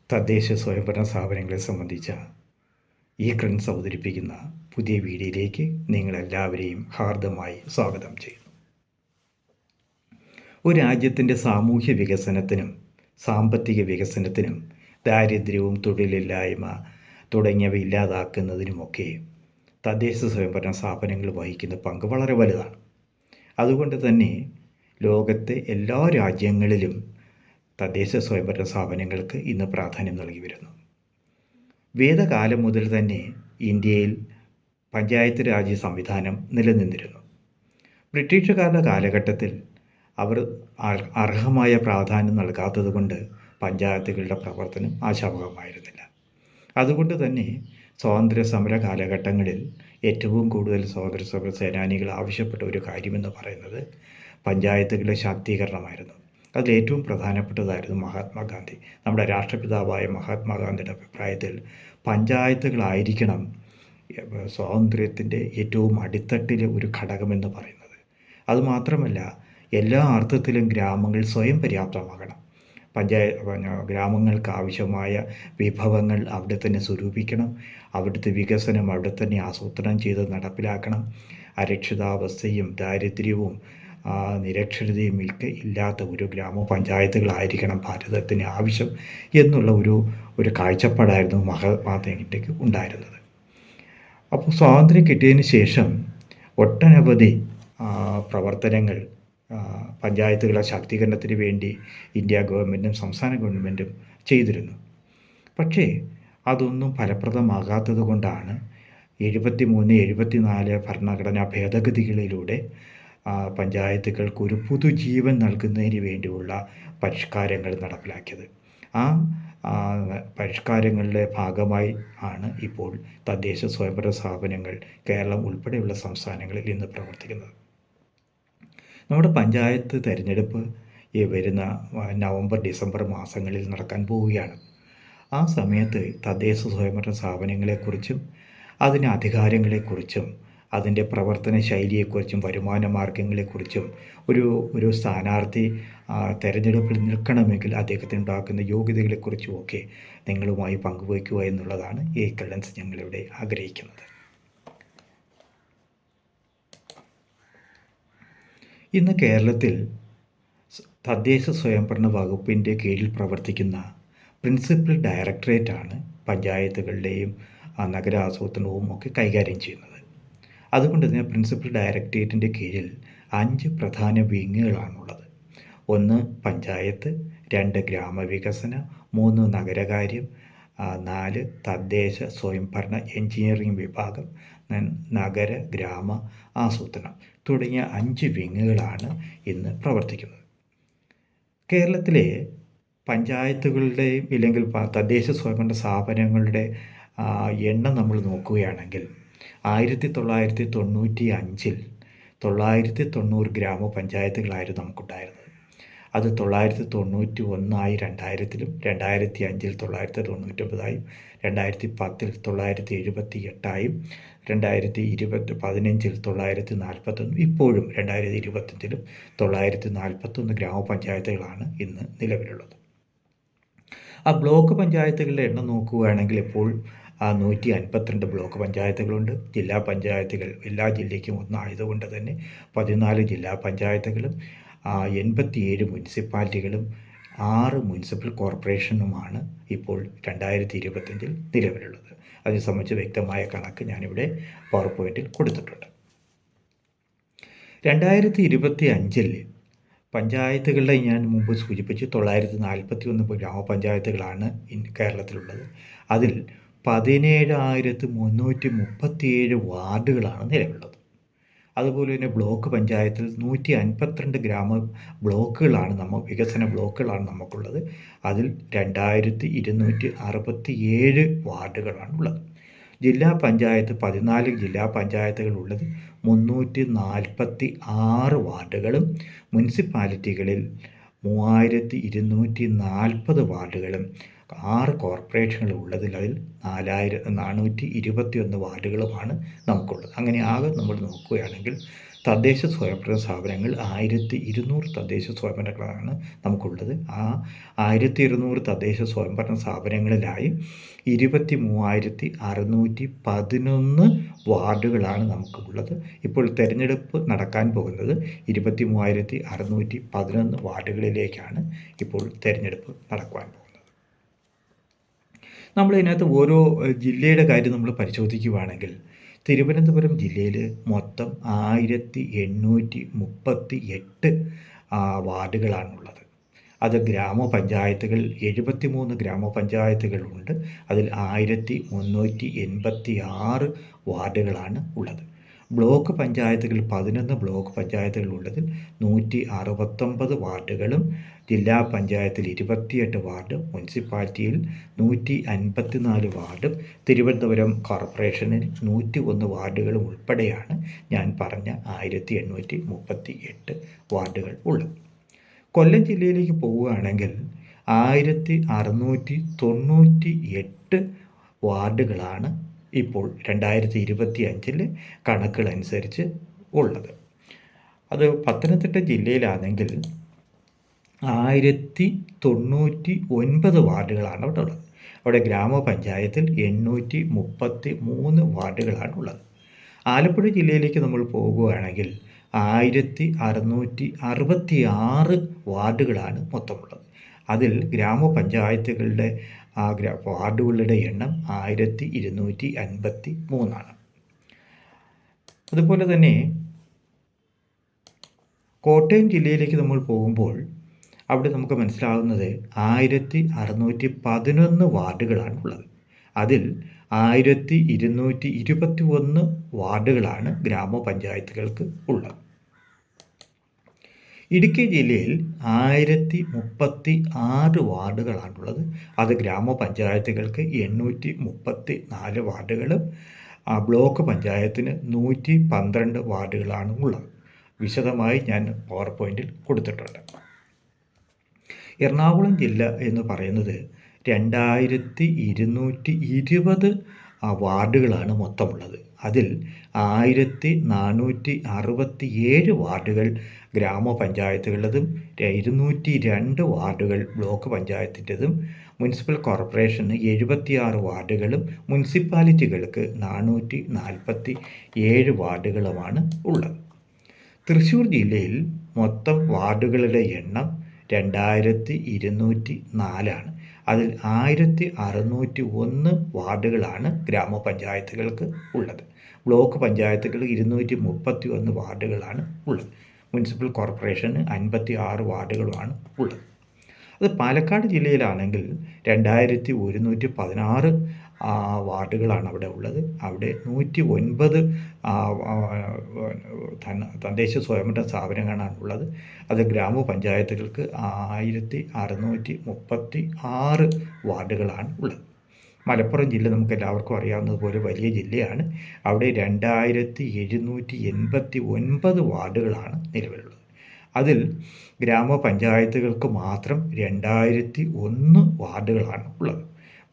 തദ്ദേശ സ്വയംഭരണ സ്ഥാപനങ്ങളെ സംബന്ധിച്ച ഈ ക്രൺസ് അവതരിപ്പിക്കുന്ന പുതിയ വീഡിയോയിലേക്ക് നിങ്ങളെല്ലാവരെയും ഹാർദമായി സ്വാഗതം ചെയ്യുന്നു. ഒരു രാജ്യത്തിൻ്റെ സാമൂഹ്യ വികസനത്തിനും സാമ്പത്തിക വികസനത്തിനും ദാരിദ്ര്യവും തൊഴിലില്ലായ്മ തുടങ്ങിയവ ഇല്ലാതാക്കുന്നതിനുമൊക്കെ തദ്ദേശ സ്വയംഭരണ സ്ഥാപനങ്ങൾ വഹിക്കുന്ന പങ്ക് വളരെ വലുതാണ്. അതുകൊണ്ട് തന്നെ ലോകത്തെ എല്ലാ രാജ്യങ്ങളിലും തദ്ദേശ സ്വയംഭരണ സ്ഥാപനങ്ങൾക്ക് ഇന്ന് പ്രാധാന്യം നൽകി വരുന്നു. വേദകാലം മുതൽ തന്നെ ഇന്ത്യയിൽ പഞ്ചായത്ത് രാജ് സംവിധാനം നിലനിന്നിരുന്നു. ബ്രിട്ടീഷുകാരുടെ കാലഘട്ടത്തിൽ അവർ അർഹമായ പ്രാധാന്യം നൽകാത്തതുകൊണ്ട് പഞ്ചായത്തുകളുടെ പ്രവർത്തനം ആശാവഹമായിരുന്നില്ല. അതുകൊണ്ട് തന്നെ സ്വാതന്ത്ര്യ സമര കാലഘട്ടങ്ങളിൽ ഏറ്റവും കൂടുതൽ സ്വാതന്ത്ര്യ സമര സേനാനികൾ ആവശ്യപ്പെട്ട ഒരു കാര്യമെന്ന് പറയുന്നത് പഞ്ചായത്തുകളുടെ ശാക്തീകരണമായിരുന്നു. അതിലേറ്റവും പ്രധാനപ്പെട്ടതായിരുന്നു മഹാത്മാഗാന്ധി. നമ്മുടെ രാഷ്ട്രപിതാവായ മഹാത്മാഗാന്ധിയുടെ അഭിപ്രായത്തിൽ പഞ്ചായത്തുകളായിരിക്കണം സ്വാതന്ത്ര്യത്തിൻ്റെ ഏറ്റവും അടിത്തട്ടിലെ ഒരു ഘടകമെന്ന് പറയുന്നത്. അതുമാത്രമല്ല, എല്ലാ അർത്ഥത്തിലും ഗ്രാമങ്ങൾ സ്വയം പര്യാപ്തമാകണം. ഗ്രാമങ്ങൾക്ക് ആവശ്യമായ വിഭവങ്ങൾ അവിടെ തന്നെ സ്വരൂപിക്കണം. അവിടുത്തെ വികസനം അവിടെ തന്നെ ആസൂത്രണം ചെയ്ത് നടപ്പിലാക്കണം. അരക്ഷിതാവസ്ഥയും ദാരിദ്ര്യവും നിരക്ഷരതയും ഇല്ലാത്ത ഒരു ഗ്രാമപഞ്ചായത്തുകളായിരിക്കണം ഭാരതത്തിന് ആവശ്യം എന്നുള്ള ഒരു കാഴ്ചപ്പാടായിരുന്നു മഹാത്മാഗാന്ധിക്ക് ഉണ്ടായിരുന്നത്. അപ്പോൾ സ്വാതന്ത്ര്യം കിട്ടിയതിന് ശേഷം ഒട്ടനവധി പ്രവർത്തനങ്ങൾ പഞ്ചായത്തുകളുടെ ശാക്തീകരണത്തിന് വേണ്ടി ഇന്ത്യ ഗവൺമെൻറ്റും സംസ്ഥാന ഗവൺമെൻറ്റും ചെയ്തിരുന്നു. പക്ഷേ അതൊന്നും ഫലപ്രദമാകാത്തത് കൊണ്ടാണ് 73-74 ഭരണഘടനാ ഭേദഗതികളിലൂടെ പഞ്ചായത്തുകൾക്ക് ഒരു പുതുജീവൻ നൽകുന്നതിന് വേണ്ടിയുള്ള പരിഷ്കാരങ്ങൾ നടപ്പിലാക്കിയത്. ആ പരിഷ്കാരങ്ങളുടെ ഭാഗമായി ആണ് ഇപ്പോൾ തദ്ദേശ സ്വയംഭരണ സ്ഥാപനങ്ങൾ കേരളം ഉൾപ്പെടെയുള്ള സംസ്ഥാനങ്ങളിൽ ഇന്ന് പ്രവർത്തിക്കുന്നത്. നമ്മുടെ പഞ്ചായത്ത് തിരഞ്ഞെടുപ്പ് വരുന്ന നവംബർ-ഡിസംബർ മാസങ്ങളിൽ നടക്കാൻ പോവുകയാണ്. ആ സമയത്ത് തദ്ദേശ സ്വയംഭരണ സ്ഥാപനങ്ങളെക്കുറിച്ചും അതിൻ്റെ അധികാരങ്ങളെക്കുറിച്ചും അതിൻ്റെ പ്രവർത്തന ശൈലിയെക്കുറിച്ചും വരുമാന മാർഗങ്ങളെക്കുറിച്ചും ഒരു സ്ഥാനാർത്ഥി തെരഞ്ഞെടുപ്പിൽ നിൽക്കണമെങ്കിൽ അദ്ദേഹത്തിന് ഉണ്ടാക്കുന്ന യോഗ്യതകളെക്കുറിച്ചുമൊക്കെ നിങ്ങളുമായി പങ്കുവയ്ക്കുക എന്നുള്ളതാണ് ഈ കണ്ടൻസ് ഞങ്ങളിവിടെ ആഗ്രഹിക്കുന്നത്. ഇന്ന് കേരളത്തിൽ തദ്ദേശ സ്വയംഭരണ വകുപ്പിൻ്റെ കീഴിൽ പ്രവർത്തിക്കുന്ന പ്രിൻസിപ്പൽ ഡയറക്ടറേറ്റാണ് പഞ്ചായത്തുകളുടെയും നഗരാസൂത്രണവും ഒക്കെ കൈകാര്യം ചെയ്യുന്നത്. അതുകൊണ്ട് തന്നെ പ്രിൻസിപ്പൽ ഡയറക്ടറേറ്റിൻ്റെ കീഴിൽ 5 പ്രധാന വിങ്ങുകളാണുള്ളത്. 1 പഞ്ചായത്ത്, 2 ഗ്രാമവികസനം, 3 നഗരകാര്യം, 4 തദ്ദേശ സ്വയംഭരണ എഞ്ചിനീയറിംഗ് വിഭാഗം, നഗര ഗ്രാമ ആസൂത്രണം തുടങ്ങിയ 5 വിങ്ങുകളാണ് ഇന്ന് പ്രവർത്തിക്കുന്നത്. കേരളത്തിലെ പഞ്ചായത്തുകളുടെയും ഇല്ലെങ്കിൽ തദ്ദേശ സ്വയംഭരണ സ്ഥാപനങ്ങളുടെ എണ്ണം നമ്മൾ നോക്കുകയാണെങ്കിൽ 1995 990 ഗ്രാമപഞ്ചായത്തുകളായിരുന്നു നമുക്കുണ്ടായിരുന്നത്. അത് 991 2000-ലും 2005 999 2010 978 2015 941 ഇപ്പോഴും 2025 941 ഗ്രാമപഞ്ചായത്തുകളാണ് ഇന്ന് നിലവിലുള്ളത്. ആ ബ്ലോക്ക് പഞ്ചായത്തുകളുടെ എണ്ണം നോക്കുകയാണെങ്കിൽ ഇപ്പോൾ 152 ബ്ലോക്ക് പഞ്ചായത്തുകളുണ്ട്. ജില്ലാ പഞ്ചായത്തുകൾ എല്ലാ ജില്ലയ്ക്കും ഒന്നായതുകൊണ്ട് തന്നെ 14 ജില്ലാ പഞ്ചായത്തുകളും 87 മുനിസിപ്പാലിറ്റികളും 6 മുനിസിപ്പൽ കോർപ്പറേഷനുമാണ് ഇപ്പോൾ 2025 നിലവിലുള്ളത്. അതിനെ സംബന്ധിച്ച് വ്യക്തമായ കണക്ക് ഞാനിവിടെ പവർ പോയിൻറ്റിൽ കൊടുത്തിട്ടുണ്ട്. 2025 പഞ്ചായത്തുകളുടെ ഞാൻ മുമ്പ് സൂചിപ്പിച്ച് 941 ഗ്രാമപഞ്ചായത്തുകളാണ് കേരളത്തിലുള്ളത്. അതിൽ 17,337 വാർഡുകളാണ് നിലവിലുള്ളത്. അതുപോലെ തന്നെ ബ്ലോക്ക് പഞ്ചായത്തിൽ 152 ഗ്രാമ ബ്ലോക്കുകളാണ് വികസന ബ്ലോക്കുകളാണ് നമുക്കുള്ളത്. അതിൽ 2,267 വാർഡുകളാണ് ഉള്ളത്. ജില്ലാ പഞ്ചായത്ത് 14 ജില്ലാ പഞ്ചായത്തുകളുള്ളത് 346 വാർഡുകളും മുനിസിപ്പാലിറ്റികളിൽ 3,240 വാർഡുകളും 6 കോർപ്പറേഷനുകൾ ഉള്ളതിൽ അതിൽ 4,421 വാർഡുകളുമാണ് നമുക്കുള്ളത്. അങ്ങനെ ആകെ നമ്മൾ നോക്കുകയാണെങ്കിൽ തദ്ദേശ സ്വയംഭരണ സ്ഥാപനങ്ങൾ 1200 തദ്ദേശ സ്വയംഭരണങ്ങളാണ് നമുക്കുള്ളത്. ആ 1200 തദ്ദേശ സ്വയംഭരണ സ്ഥാപനങ്ങളിലായി 23,611 വാർഡുകളാണ് നമുക്കുള്ളത്. ഇപ്പോൾ തിരഞ്ഞെടുപ്പ് നടക്കാൻ പോകുന്നത് 23,611 വാർഡുകളിലേക്കാണ് ഇപ്പോൾ തിരഞ്ഞെടുപ്പ് നടക്കുവാൻ പോകുന്നത്. നമ്മളിതിനകത്ത് ഓരോ ജില്ലയുടെ കാര്യം നമ്മൾ പരിശോധിക്കുകയാണെങ്കിൽ തിരുവനന്തപുരം ജില്ലയിൽ മൊത്തം 1838 വാർഡുകളാണുള്ളത്. അത് ഗ്രാമപഞ്ചായത്തുകൾ 73 ഗ്രാമപഞ്ചായത്തുകളുണ്ട്. അതിൽ 1386 വാർഡുകളാണ് ഉള്ളത്. ബ്ലോക്ക് പഞ്ചായത്തുകൾ 11 ബ്ലോക്ക് പഞ്ചായത്തുകളുള്ളതിൽ 169 വാർഡുകളും ജില്ലാ പഞ്ചായത്തിൽ 28 വാർഡ്, മുനിസിപ്പാലിറ്റിയിൽ 154 വാർഡും തിരുവനന്തപുരം കോർപ്പറേഷനിൽ 101 വാർഡുകളും ഉൾപ്പെടെയാണ് ഞാൻ പറഞ്ഞ 1838 വാർഡുകൾ ഉള്ളത്. കൊല്ലം ജില്ലയിലേക്ക് പോവുകയാണെങ്കിൽ 1698 വാർഡുകളാണ് ഇപ്പോൾ 2025 കണക്കുകളനുസരിച്ച് ഉള്ളത്. അത് പത്തനംതിട്ട ജില്ലയിലാണെങ്കിൽ 1099 വാർഡുകളാണ് അവിടെ ഉള്ളത്. അവിടെ ഗ്രാമപഞ്ചായത്തിൽ 833 വാർഡുകളാണ് ഉള്ളത്. ആലപ്പുഴ ജില്ലയിലേക്ക് നമ്മൾ പോകുകയാണെങ്കിൽ 1666 വാർഡുകളാണ് മൊത്തമുള്ളത്. അതിൽ ഗ്രാമപഞ്ചായത്തുകളുടെ വാർഡുകളുടെ എണ്ണം 1253. അതുപോലെ തന്നെ കോട്ടയം ജില്ലയിലേക്ക് നമ്മൾ പോകുമ്പോൾ അവിടെ നമുക്ക് മനസ്സിലാവുന്നത് 1611 വാർഡുകളാണ് ഉള്ളത്. അതിൽ 1221 വാർഡുകളാണ് ഗ്രാമപഞ്ചായത്തുകൾക്ക് ഉള്ളത്. ഇടുക്കി ജില്ലയിൽ 1036 വാർഡുകളാണുള്ളത്. അത് ഗ്രാമപഞ്ചായത്തുകൾക്ക് 834 വാർഡുകളും ബ്ലോക്ക് പഞ്ചായത്തിന് 112 വാർഡുകളാണ് ഉള്ളത്. വിശദമായി ഞാൻ പവർ പോയിന്റിൽ കൊടുത്തിട്ടുണ്ട്. എറണാകുളം ജില്ല എന്ന് പറയുന്നത് 2220 വാർഡുകളാണ് മൊത്തമുള്ളത്. അതിൽ 1467 വാർഡുകൾ ഗ്രാമപഞ്ചായത്തുകളുടേതും 202 വാർഡുകൾ ബ്ലോക്ക് പഞ്ചായത്തിൻ്റെതും മുനിസിപ്പൽ കോർപ്പറേഷന് 76 വാർഡുകളും മുനിസിപ്പാലിറ്റികൾക്ക് 447 വാർഡുകളുമാണ് ഉള്ളത്. തൃശ്ശൂർ ജില്ലയിൽ മൊത്തം വാർഡുകളുടെ എണ്ണം 2204. അതിൽ 1601 വാർഡുകളാണ് ഗ്രാമപഞ്ചായത്തുകൾക്ക് ഉള്ളത്. ബ്ലോക്ക് പഞ്ചായത്തുകൾ 231 വാർഡുകളാണ് ഉള്ളത്. മുനിസിപ്പൽ കോർപ്പറേഷന് 56 വാർഡുകളുമാണ് ഉള്ളത്. അത് പാലക്കാട് ജില്ലയിലാണെങ്കിൽ 2116 വാർഡുകളാണ് അവിടെ ഉള്ളത്. അവിടെ 109 തദ്ദേശ സ്വയംഭരണ സ്ഥാപനങ്ങളാണ് ഉള്ളത്. അത് ഗ്രാമപഞ്ചായത്തുകൾക്ക് 1636 വാർഡുകളാണ് ഉള്ളത്. മലപ്പുറം ജില്ല നമുക്ക് എല്ലാവർക്കും അറിയാവുന്നതുപോലെ വലിയ ജില്ലയാണ്. അവിടെ 2789 വാർഡുകളാണ് നിലവിലുള്ളത്. അതിൽ ഗ്രാമപഞ്ചായത്തുകൾക്ക് മാത്രം 2001 വാർഡുകളാണ് ഉള്ളത്.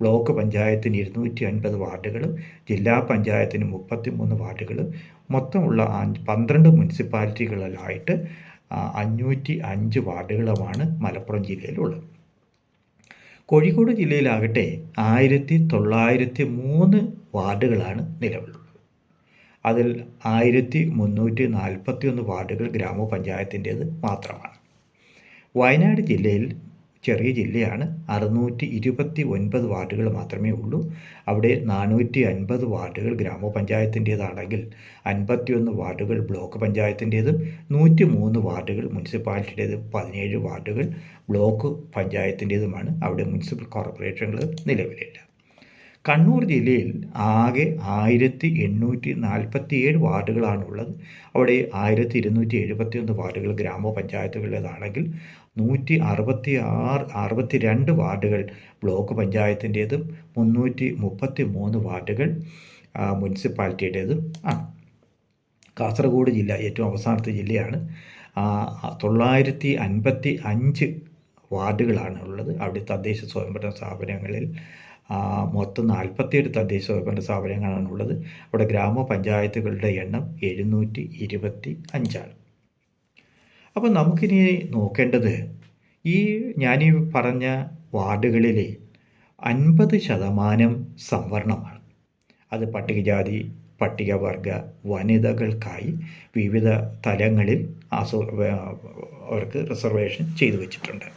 ബ്ലോക്ക് പഞ്ചായത്തിന് 250 വാർഡുകളും ജില്ലാ പഞ്ചായത്തിന് 33 വാർഡുകളും മൊത്തമുള്ള 12 മുനിസിപ്പാലിറ്റികളിലായിട്ട് 505 വാർഡുകളുമാണ് മലപ്പുറം ജില്ലയിലുള്ളത്. കോഴിക്കോട് ജില്ലയിലാകട്ടെ 1903 വാർഡുകളാണ് നിലവിലുള്ളത്. അതിൽ 1341 വാർഡുകൾ ഗ്രാമപഞ്ചായത്തിൻ്റേത് മാത്രമാണ്. വയനാട് ജില്ലയിൽ ചെറിയ ജില്ലയാണ്. 629 വാർഡുകൾ മാത്രമേ ഉള്ളൂ. അവിടെ 450 വാർഡുകൾ ഗ്രാമപഞ്ചായത്തിൻ്റേതാണെങ്കിൽ 51 വാർഡുകൾ ബ്ലോക്ക് പഞ്ചായത്തിൻ്റേതും 103 വാർഡുകൾ മുനിസിപ്പാലിറ്റിയുടേതും 17 വാർഡുകൾ ബ്ലോക്ക് പഞ്ചായത്തിൻ്റേതുമാണ്. അവിടെ മുനിസിപ്പൽ കോർപ്പറേഷനുകൾ നിലവിലില്ല. കണ്ണൂർ ജില്ലയിൽ ആകെ 1847 വാർഡുകളാണുള്ളത്. അവിടെ 1271 വാർഡുകൾ ഗ്രാമപഞ്ചായത്തുകളുടേതാണെങ്കിൽ 162 വാർഡുകൾ ബ്ലോക്ക് പഞ്ചായത്തിൻ്റേതും 333 വാർഡുകൾ മുനിസിപ്പാലിറ്റിയുടേതും ആണ്. കാസർഗോഡ് ജില്ല ഏറ്റവും അവസാനത്തെ ജില്ലയാണ്. 955 വാർഡുകളാണ് ഉള്ളത്. അവിടെ തദ്ദേശ സ്വയംഭരണ സ്ഥാപനങ്ങളിൽ മൊത്തം 47 തദ്ദേശ സ്വയംഭരണ സ്ഥാപനങ്ങളാണുള്ളത്. അവിടെ ഗ്രാമപഞ്ചായത്തുകളുടെ എണ്ണം 725. അപ്പോൾ നമുക്കിനി നോക്കേണ്ടത് ഞാനീ പറഞ്ഞ വാർഡുകളിലെ 50% സംവരണമാണ്. അത് പട്ടികജാതി, പട്ടികവർഗ, വനിതകൾക്കായി വിവിധ തലങ്ങളിൽ അവർക്ക് റിസർവേഷൻ ചെയ്തു വച്ചിട്ടുണ്ട്.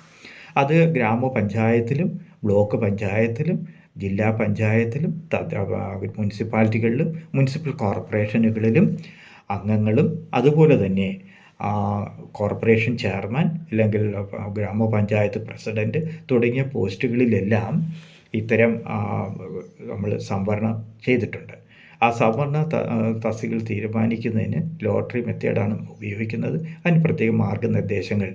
അത് ഗ്രാമപഞ്ചായത്തിലും ബ്ലോക്ക് പഞ്ചായത്തിലും ജില്ലാ പഞ്ചായത്തിലും മുനിസിപ്പാലിറ്റികളിലും മുനിസിപ്പൽ കോർപ്പറേഷനുകളിലും അംഗങ്ങളും അതുപോലെ തന്നെ കോർപ്പറേഷൻ ചെയർമാൻ അല്ലെങ്കിൽ ഗ്രാമപഞ്ചായത്ത് പ്രസിഡൻറ്റ് തുടങ്ങിയ പോസ്റ്റുകളിലെല്ലാം ഇത്തരം നമ്മൾ സംവരണം ചെയ്തിട്ടുണ്ട്. ആ സംവരണ തസ്തികകൾ തീരുമാനിക്കുന്നതിന് ലോട്ടറി മെത്തേഡാണ് ഉപയോഗിക്കുന്നത്. അതിന് പ്രത്യേക മാർഗനിർദ്ദേശങ്ങൾ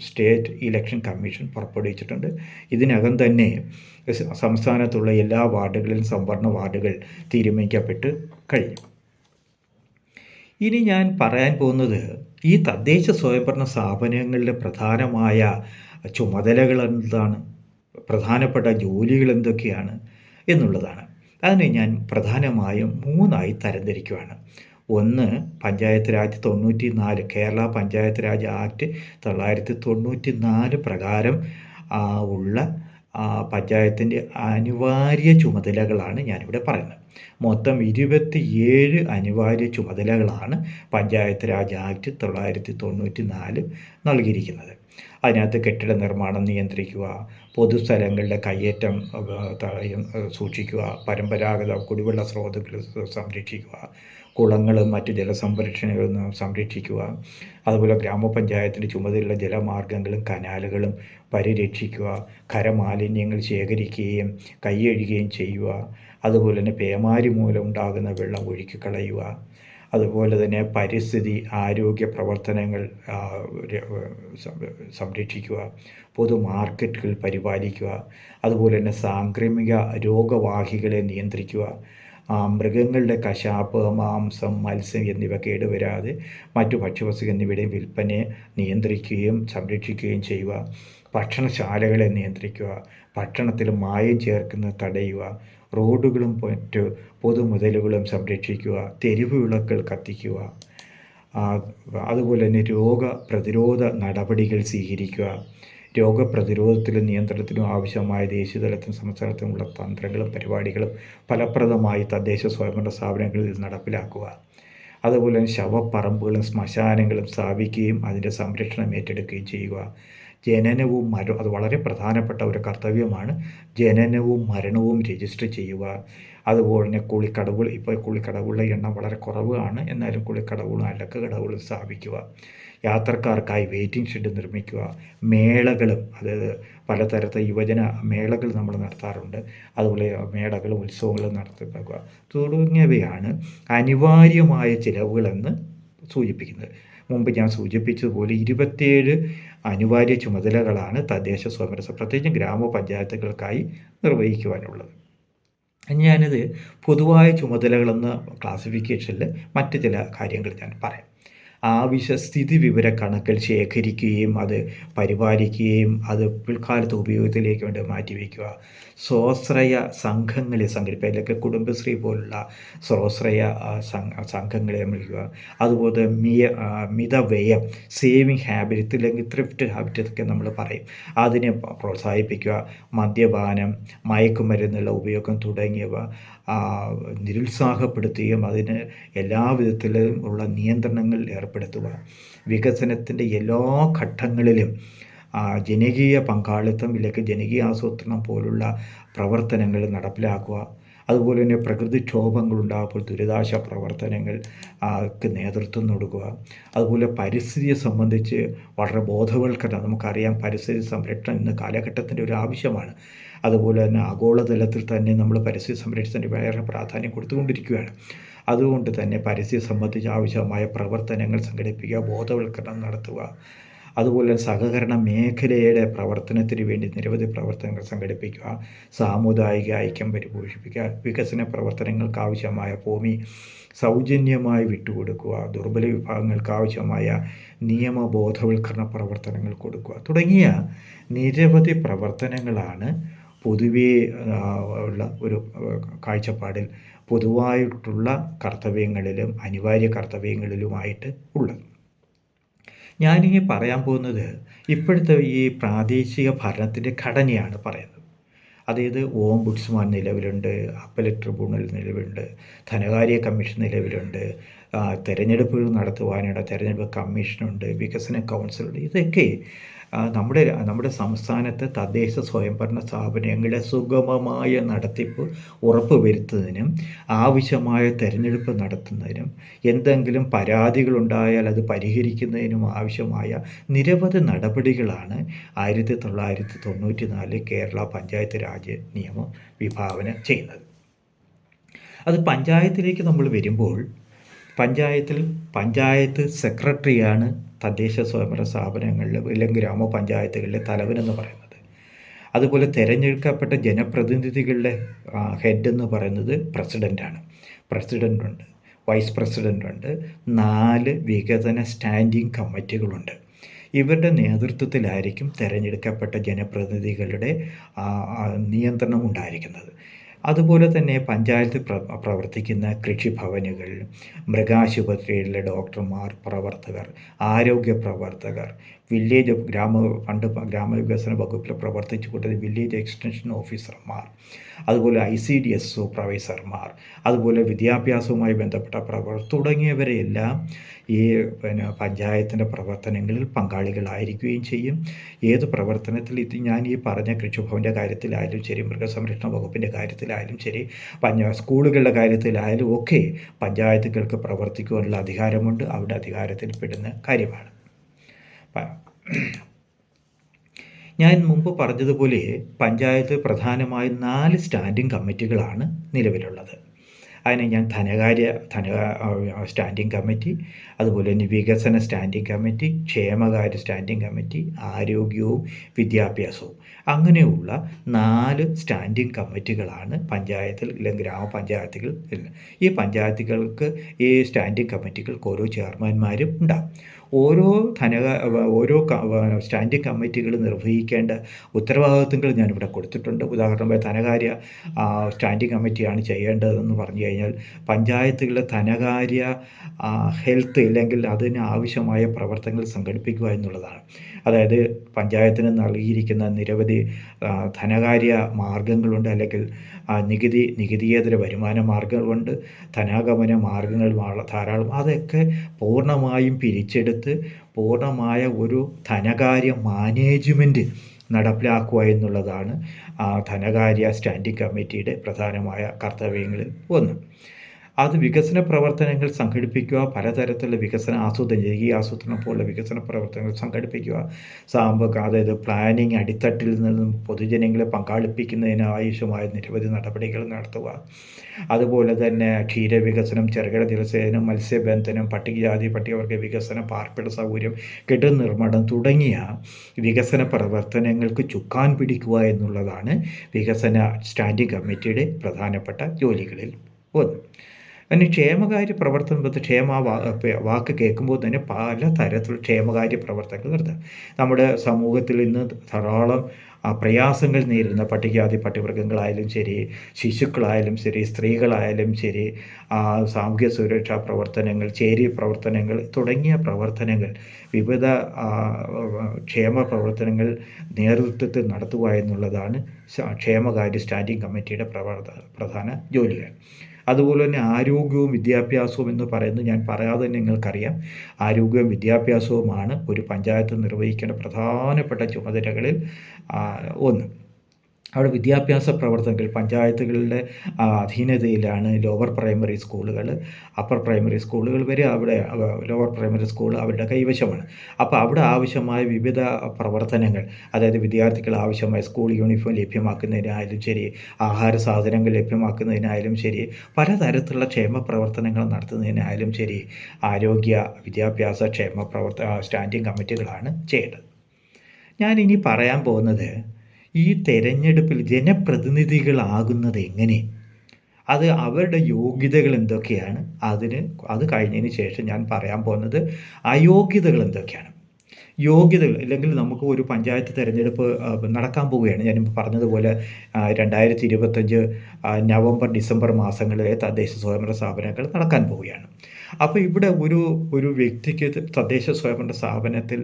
സ്റ്റേറ്റ് ഇലക്ഷൻ കമ്മീഷൻ പുറപ്പെടുവിച്ചിട്ടുണ്ട്. ഇതിനകം തന്നെ സംസ്ഥാനത്തുള്ള എല്ലാ വാർഡുകളിലും സംവരണ വാർഡുകൾ തീരുമാനിക്കപ്പെട്ട് കഴിഞ്ഞു. ഇനി ഞാൻ പറയാൻ പോകുന്നത് ഈ തദ്ദേശ സ്വയംഭരണ സ്ഥാപനങ്ങളുടെ പ്രധാനമായ ചുമതലകൾ എന്താണ്, പ്രധാനപ്പെട്ട ജോലികൾ എന്തൊക്കെയാണ് എന്നുള്ളതാണ്. അതിനെ ഞാൻ പ്രധാനമായും 3ആയി തരംതിരിക്കുകയാണ്. ഒന്ന്, പഞ്ചായത്ത് രാജ് 94 കേരള പഞ്ചായത്ത് രാജ് ആക്ട് 994 പ്രകാരം ഉള്ള പഞ്ചായത്തിൻ്റെ അനിവാര്യ ചുമതലകളാണ് ഞാനിവിടെ പറയുന്നത്. മൊത്തം 27 അനിവാര്യ ചുമതലകളാണ് പഞ്ചായത്ത് രാജ് ആക്ട് 994 നൽകിയിരിക്കുന്നത്. അതിനകത്ത് കെട്ടിട നിർമ്മാണം നിയന്ത്രിക്കുക, പൊതുസ്ഥലങ്ങളുടെ കയ്യേറ്റം സൂക്ഷിക്കുക, പരമ്പരാഗത കുടിവെള്ള സ്രോതസ്സുകൾ സംരക്ഷിക്കുക, കുളങ്ങളും മറ്റ് ജലസംരക്ഷണകളും സംരക്ഷിക്കുക, അതുപോലെ ഗ്രാമപഞ്ചായത്തിൻ്റെ ചുമതലയുള്ള ജലമാർഗ്ഗങ്ങളും കനാലുകളും പരിരക്ഷിക്കുക, ഖരമാലിന്യങ്ങൾ ശേഖരിക്കുകയും കൈയ്യഴുകുകയും ചെയ്യുക, അതുപോലെ തന്നെ പേമാരി മൂലം ഉണ്ടാകുന്ന വെള്ളം ഒഴുക്കിക്കളയുക, അതുപോലെ തന്നെ പരിസ്ഥിതി ആരോഗ്യ പ്രവർത്തനങ്ങൾ സംരക്ഷിക്കുക, പൊതു മാർക്കറ്റുകൾ പരിപാലിക്കുക, അതുപോലെ തന്നെ സാംക്രമിക രോഗവാഹികളെ നിയന്ത്രിക്കുക, മൃഗങ്ങളുടെ കശാപ്പ്, മാംസം, മത്സ്യം എന്നിവ കേടുവരാതെ മറ്റു ഭക്ഷ്യവസ്തുക്കൾ എന്നിവയുടെ വിൽപ്പനയെ നിയന്ത്രിക്കുകയും സംരക്ഷിക്കുകയും ചെയ്യുക, ഭക്ഷണശാലകളെ നിയന്ത്രിക്കുക, ഭക്ഷണത്തിൽ മായം ചേർക്കുന്നത് തടയുക, റോഡുകളും മറ്റ് പൊതുമുതലുകളും സംരക്ഷിക്കുക, തെരുവ് വിളക്കുകൾ കത്തിക്കുക, അതുപോലെ തന്നെ രോഗപ്രതിരോധ നടപടികൾ സ്വീകരിക്കുക, രോഗപ്രതിരോധത്തിലും നിയന്ത്രണത്തിനും ആവശ്യമായ ദേശീയതലത്തിലും സംസ്ഥാനത്തിനുമുള്ള തന്ത്രങ്ങളും പരിപാടികളും ഫലപ്രദമായി തദ്ദേശ സ്വയംഭരണ സ്ഥാപനങ്ങളിൽ നടപ്പിലാക്കുക, അതുപോലെ തന്നെ ശവപ്പറമ്പുകളും ശ്മശാനങ്ങളും സ്ഥാപിക്കുകയും അതിൻ്റെ സംരക്ഷണം ഏറ്റെടുക്കുകയും ചെയ്യുക, ജനനവും മരണവും, അത് വളരെ പ്രധാനപ്പെട്ട ഒരു കർത്തവ്യമാണ്, ജനനവും മരണവും രജിസ്റ്റർ ചെയ്യുക, അതുപോലെ തന്നെ കുളിക്കടവുകൾ, ഇപ്പോൾ കുളിക്കടവുകളുടെ എണ്ണം വളരെ കുറവാണ്, എന്നാലും കുളിക്കടവുകളും അലക്ക് കടവുകളും സ്ഥാപിക്കുക, യാത്രക്കാർക്കായി വെയിറ്റിംഗ് ഷെഡ് നിർമ്മിക്കുക, മേളകളും, അതായത് പലതരത്തിൽ യുവജന മേളകൾ നമ്മൾ നടത്താറുണ്ട്, അതുപോലെ മേളകളും ഉത്സവങ്ങളും നടത്തിക്കുക തുടങ്ങിയവയാണ് അനിവാര്യമായ ചിലവുകളെന്ന് സൂചിപ്പിക്കുന്നത്. മുമ്പ് ഞാൻ സൂചിപ്പിച്ചതുപോലെ 27 അനിവാര്യ ചുമതലകളാണ് തദ്ദേശ സ്വയംഭരണ പ്രത്യേകിച്ചും ഗ്രാമപഞ്ചായത്തുകൾക്കായി നിർവഹിക്കുവാനുള്ളത്. ഞാനത് പൊതുവായ ചുമതലകളെന്ന ക്ലാസിഫിക്കേഷനിൽ മറ്റ് ചില കാര്യങ്ങൾ ഞാൻ പറയാം. ആവശ്യ സ്ഥിതി വിവര കണക്കുകൾ ശേഖരിക്കുകയും അത് പരിപാലിക്കുകയും അത് പിൽക്കാലത്ത് ഉപയോഗത്തിലേക്ക് വേണ്ടി മാറ്റിവെക്കുക, സ്വാശ്രയ സംഘങ്ങളെ സംഘടിപ്പിക്കുക, അല്ലെങ്കിൽ കുടുംബശ്രീ പോലുള്ള സ്വാശ്രയ സംഘങ്ങളെ നിർമ്മിക്കുക, അതുപോലെ മിതവ്യയം സേവിങ് ഹാബിറ്റ് അല്ലെങ്കിൽ ത്രിഫ്റ്റ് ഹാബിറ്റ് ഒക്കെ നമ്മൾ പറയും, അതിനെ പ്രോത്സാഹിപ്പിക്കുക, മദ്യപാനം, മയക്കുമരുന്നുള്ള ഉപയോഗം തുടങ്ങിയവ നിരുത്സാഹപ്പെടുത്തുകയും അതിന് എല്ലാവിധത്തിലും ഉള്ള നിയന്ത്രണങ്ങൾ ഏർപ്പെടുത്തുക, വികസനത്തിൻ്റെ എല്ലാ ഘട്ടങ്ങളിലും ജനകീയ പങ്കാളിത്തം ഇല്ലെങ്കിൽ ജനകീയ ആസൂത്രണം പോലുള്ള പ്രവർത്തനങ്ങൾ നടപ്പിലാക്കുക, അതുപോലെ തന്നെ പ്രകൃതിക്ഷോഭങ്ങൾ ഉണ്ടാകുമ്പോൾ ദുരിതാശ്വാസ പ്രവർത്തനങ്ങൾക്ക് നേതൃത്വം കൊടുക്കുക, അതുപോലെ പരിസ്ഥിതിയെ സംബന്ധിച്ച് വളരെ ബോധവൽക്കരണം, നമുക്കറിയാം പരിസ്ഥിതി സംരക്ഷണം ഇന്ന് കാലഘട്ടത്തിൻ്റെ ഒരു ആവശ്യമാണ്. അതുപോലെ തന്നെ ആഗോളതലത്തിൽ തന്നെ നമ്മൾ പരിസ്ഥിതി സംരക്ഷണത്തിന് വേറെ പ്രാധാന്യം കൊടുത്തുകൊണ്ടിരിക്കുകയാണ്. അതുകൊണ്ട് തന്നെ പരിസ്ഥിതി സംബന്ധിച്ച് ആവശ്യമായ പ്രവർത്തനങ്ങൾ സംഘടിപ്പിക്കുക, ബോധവൽക്കരണം നടത്തുക, അതുപോലെ സഹകരണ മേഖലയുടെ പ്രവർത്തനത്തിന് വേണ്ടി നിരവധി പ്രവർത്തനങ്ങൾ സംഘടിപ്പിക്കുക, സാമുദായിക ഐക്യം പരിപോഷിപ്പിക്കുക, വികസന പ്രവർത്തനങ്ങൾക്ക് ആവശ്യമായ ഭൂമി സൗജന്യമായി വിട്ടുകൊടുക്കുക, ദുർബല വിഭാഗങ്ങൾക്ക് ആവശ്യമായ നിയമബോധവൽക്കരണ പ്രവർത്തനങ്ങൾ കൊടുക്കുക തുടങ്ങിയ നിരവധി പ്രവർത്തനങ്ങളാണ് പൊതുവേ ഉള്ള ഒരു കാഴ്ചപ്പാടിൽ പൊതുവായിട്ടുള്ള കർത്തവ്യങ്ങളിലും അനിവാര്യ കർത്തവ്യങ്ങളിലുമായിട്ട് ഉള്ളത്. ഞാനിനി പറയാൻ പോകുന്നത് ഇപ്പോഴത്തെ ഈ പ്രാദേശിക ഭരണത്തിൻ്റെ ഘടനയാണ് പറയുന്നത്. അതായത് ഓംബുഡ്സ്മാൻ നിലവിലുണ്ട്, അപ്പലറ്റ് ട്രിബ്യൂണൽ നിലവിലുണ്ട്, ധനകാര്യ കമ്മീഷൻ നിലവിലുണ്ട്, തെരഞ്ഞെടുപ്പുകൾ നടത്തുവാനുള്ള തെരഞ്ഞെടുപ്പ് കമ്മീഷനുണ്ട്, വികസന കൗൺസിലുണ്ട്. ഇതൊക്കെ നമ്മുടെ സംസ്ഥാനത്തെ തദ്ദേശ സ്വയംഭരണ സ്ഥാപനങ്ങളുടെ സുഗമമായ നടത്തിപ്പ് ഉറപ്പുവരുത്തുന്നതിനും ആവശ്യമായ തെരഞ്ഞെടുപ്പ് നടത്തുന്നതിനും എന്തെങ്കിലും പരാതികളുണ്ടായാൽ അത് പരിഹരിക്കുന്നതിനും ആവശ്യമായ നിരവധി നടപടികളാണ് 1994 കേരള പഞ്ചായത്ത് രാജ് നിയമം വിഭാവന ചെയ്യുന്നത്. അത് പഞ്ചായത്തിലേക്ക് നമ്മൾ വരുമ്പോൾ പഞ്ചായത്ത് സെക്രട്ടറിയാണ് തദ്ദേശ സ്വയംഭരണ സ്ഥാപനങ്ങളിലെ അല്ലെങ്കിൽ ഗ്രാമപഞ്ചായത്തുകളിലെ തലവനെന്ന് പറയുന്നത്. അതുപോലെ തിരഞ്ഞെടുക്കപ്പെട്ട ജനപ്രതിനിധികളുടെ ഹെഡ് എന്ന് പറയുന്നത് പ്രസിഡൻ്റാണ്. പ്രസിഡൻ്റുണ്ട്, വൈസ് പ്രസിഡൻ്റുണ്ട്, 4 വികസന സ്റ്റാൻഡിംഗ് കമ്മിറ്റികളുണ്ട്. ഇവരുടെ നേതൃത്വത്തിലായിരിക്കും തിരഞ്ഞെടുക്കപ്പെട്ട ജനപ്രതിനിധികളുടെ നിയന്ത്രണം ഉണ്ടായിരിക്കുന്നത്. അതുപോലെ തന്നെ പഞ്ചായത്ത് പ്രവർത്തിക്കുന്ന കൃഷിഭവനുകൾ, മൃഗാശുപത്രിയിലെ ഡോക്ടർമാർ, പ്രവർത്തകർ, ആരോഗ്യ പ്രവർത്തകർ, വില്ലേജ് ഗ്രാമവികസന വകുപ്പിൽ പ്രവർത്തിച്ചു കൊണ്ടിരുന്ന വില്ലേജ് എക്സ്റ്റൻഷൻ ഓഫീസർമാർ, അതുപോലെ ICDS സൂപ്പർവൈസർമാർ, അതുപോലെ വിദ്യാഭ്യാസവുമായി ബന്ധപ്പെട്ട തുടങ്ങിയവരെല്ലാം ഈ പഞ്ചായത്തിൻ്റെ പ്രവർത്തനങ്ങളിൽ പങ്കാളികളായിരിക്കുകയും ചെയ്യും. ഏത് പ്രവർത്തനത്തിൽ ഞാൻ ഈ പറഞ്ഞ കൃഷിഭവൻ്റെ കാര്യത്തിലായാലും ശരി, മൃഗസംരക്ഷണ വകുപ്പിൻ്റെ കാര്യത്തിലായാലും ശരി, സ്കൂളുകളുടെ കാര്യത്തിലായാലും ഒക്കെ പഞ്ചായത്തുകൾക്ക് പ്രവർത്തിക്കുവാനുള്ള അധികാരമുണ്ട്. അവിടെ അധികാരത്തിൽ പെടുന്ന കാര്യമാണ്. ഞാൻ മുമ്പ് പറഞ്ഞതുപോലെ പഞ്ചായത്ത് പ്രധാനമായും 4 സ്റ്റാൻഡിംഗ് കമ്മിറ്റികളാണ് നിലവിലുള്ളത്. അതിനെ ഞാൻ ധനകാര്യ സ്റ്റാൻഡിംഗ് കമ്മിറ്റി, അതുപോലെ തന്നെ വികസന സ്റ്റാൻഡിംഗ് കമ്മിറ്റി, ക്ഷേമകാര്യ സ്റ്റാൻഡിംഗ് കമ്മിറ്റി, ആരോഗ്യവും വിദ്യാഭ്യാസവും, അങ്ങനെയുള്ള 4 സ്റ്റാൻഡിംഗ് കമ്മിറ്റികളാണ് പഞ്ചായത്തിൽ അല്ലെങ്കിൽ ഗ്രാമപഞ്ചായത്തുകൾ ഉള്ളത്. ഈ പഞ്ചായത്തുകൾക്ക് ഈ സ്റ്റാൻഡിംഗ് കമ്മിറ്റികൾക്ക് ഓരോ ചെയർമാന്മാരും ഉണ്ടാകും. ഓരോ സ്റ്റാൻഡിംഗ് കമ്മിറ്റികൾ നിർവഹിക്കേണ്ട ഉത്തരവാദിത്തങ്ങൾ ഞാനിവിടെ കൊടുത്തിട്ടുണ്ട്. ഉദാഹരണമായി ധനകാര്യ സ്റ്റാൻഡിംഗ് കമ്മിറ്റിയാണ് ചെയ്യേണ്ടതെന്ന് പറഞ്ഞു കഴിഞ്ഞാൽ പഞ്ചായത്തുകളിലെ ധനകാര്യ ഹെൽത്ത് അല്ലെങ്കിൽ അതിന് ആവശ്യമായ പ്രവർത്തനങ്ങൾ സംഘടിപ്പിക്കുക എന്നുള്ളതാണ്. അതായത് പഞ്ചായത്തിന് നൽകിയിരിക്കുന്ന നിരവധി ധനകാര്യ മാർഗങ്ങളുണ്ട്, അല്ലെങ്കിൽ നികുതിയേതര വരുമാന മാർഗങ്ങളുണ്ട്, ധനാഗമന മാർഗങ്ങൾ ധാരാളം. അതൊക്കെ പൂർണ്ണമായും പിരിച്ചെടുത്ത് പൂർണ്ണമായ ഒരു ധനകാര്യ മാനേജ്മെൻറ്റ് നടപ്പിലാക്കുക എന്നുള്ളതാണ് ധനകാര്യ സ്റ്റാൻഡിംഗ് കമ്മിറ്റിയുടെ പ്രധാനമായ കർത്തവ്യങ്ങളിൽ ഒന്ന്. അത് വികസന പ്രവർത്തനങ്ങൾ സംഘടിപ്പിക്കുക, പലതരത്തിലുള്ള വികസന ആസൂത്രണം പോലുള്ള വികസന പ്രവർത്തനങ്ങൾ സംഘടിപ്പിക്കുക, അതായത് പ്ലാനിങ് അടിത്തട്ടിൽ നിന്നും പൊതുജനങ്ങളെ പങ്കാളിപ്പിക്കുന്നതിന് ആവശ്യമായ നിരവധി നടപടികൾ നടത്തുക. അതുപോലെ തന്നെ ക്ഷീരവികസനം, ചെറുകിട ജലസേചനം, മത്സ്യബന്ധനം, പട്ടികജാതി പട്ടികവർഗ വികസനം, പാർപ്പിട സൗകര്യം, കെട്ടിട നിർമ്മാണം തുടങ്ങിയ വികസന പ്രവർത്തനങ്ങൾക്ക് ചുക്കാൻ പിടിക്കുക എന്നുള്ളതാണ് വികസന സ്റ്റാൻഡിംഗ് കമ്മിറ്റിയുടെ പ്രധാനപ്പെട്ട ജോലികളിൽ ഒന്ന്. അതിന് ക്ഷേമകാര്യ പ്രവർത്തനം വാക്ക് കേൾക്കുമ്പോൾ തന്നെ പല തരത്തിലുള്ള ക്ഷേമകാര്യ പ്രവർത്തനങ്ങൾ നടത്തുക. നമ്മുടെ സമൂഹത്തിൽ ഇന്ന് ധാരാളം പ്രയാസങ്ങൾ നേരിടുന്ന പട്ടികജാതി പട്ടികവർഗങ്ങളായാലും ശരി, ശിശുക്കളായാലും ശരി, സ്ത്രീകളായാലും ശരി, സാമൂഹ്യ സുരക്ഷാ പ്രവർത്തനങ്ങൾ, ചേരി പ്രവർത്തനങ്ങൾ തുടങ്ങിയ പ്രവർത്തനങ്ങൾ, വിവിധ ക്ഷേമ പ്രവർത്തനങ്ങൾ നേതൃത്വത്തിൽ നടത്തുക എന്നുള്ളതാണ് ക്ഷേമകാര്യ സ്റ്റാൻഡിംഗ് കമ്മിറ്റിയുടെ പ്രധാന ജോലികൾ. അതുപോലെ തന്നെ ആരോഗ്യവും വിദ്യാഭ്യാസവും എന്ന് പറയുന്നത് ഞാൻ പറയാതെ തന്നെ നിങ്ങൾക്കറിയാം. ആരോഗ്യവും വിദ്യാഭ്യാസവുമാണ് ഒരു പഞ്ചായത്ത് നിർവഹിക്കേണ്ട പ്രധാനപ്പെട്ട ചുമതലകളിൽ ഒന്ന്. അവിടെ വിദ്യാഭ്യാസ പ്രവർത്തനങ്ങൾ പഞ്ചായത്തുകളുടെ അധീനതയിലാണ്. ലോവർ പ്രൈമറി സ്കൂളുകൾ, അപ്പർ പ്രൈമറി സ്കൂളുകൾ വരെ അവിടെ ലോവർ പ്രൈമറി സ്കൂൾ അവരുടെ കൈവശമാണ്. അപ്പോൾ അവിടെ ആവശ്യമായ വിവിധ പ്രവർത്തനങ്ങൾ, അതായത് വിദ്യാർത്ഥികൾ ആവശ്യമായ സ്കൂൾ യൂണിഫോം ലഭ്യമാക്കുന്നതിനായാലും ശരി, ആഹാര സാധനങ്ങൾ ലഭ്യമാക്കുന്നതിനായാലും ശരി, പലതരത്തിലുള്ള ക്ഷേമ പ്രവർത്തനങ്ങൾ നടത്തുന്നതിനായാലും ശരി, ആരോഗ്യ വിദ്യാഭ്യാസ ക്ഷേമ സ്റ്റാൻഡിംഗ് കമ്മിറ്റികളാണ് ചെയ്യേണ്ടത്. ഞാനിനി പറയാൻ പോകുന്നത് ഈ തെരഞ്ഞെടുപ്പിൽ ജനപ്രതിനിധികളാകുന്നത് എങ്ങനെ, അത് അവരുടെ യോഗ്യതകൾ എന്തൊക്കെയാണ്, അത് കഴിഞ്ഞതിന് ശേഷം ഞാൻ പറയാൻ പോകുന്നത് അയോഗ്യതകൾ എന്തൊക്കെയാണ്. യോഗ്യതകൾ അല്ലെങ്കിൽ നമുക്ക് ഒരു പഞ്ചായത്ത് തിരഞ്ഞെടുപ്പ് നടക്കാൻ പോവുകയാണ്. ഞാനിപ്പോൾ പറഞ്ഞതുപോലെ 2025 നവംബർ, ഡിസംബർ മാസങ്ങളിലെ തദ്ദേശ സ്വയംഭരണ സ്ഥാപനങ്ങൾ നടക്കാൻ പോവുകയാണ്. അപ്പോൾ ഇവിടെ ഒരു വ്യക്തിക്ക് തദ്ദേശ സ്വയംഭരണ സ്ഥാപനത്തിൽ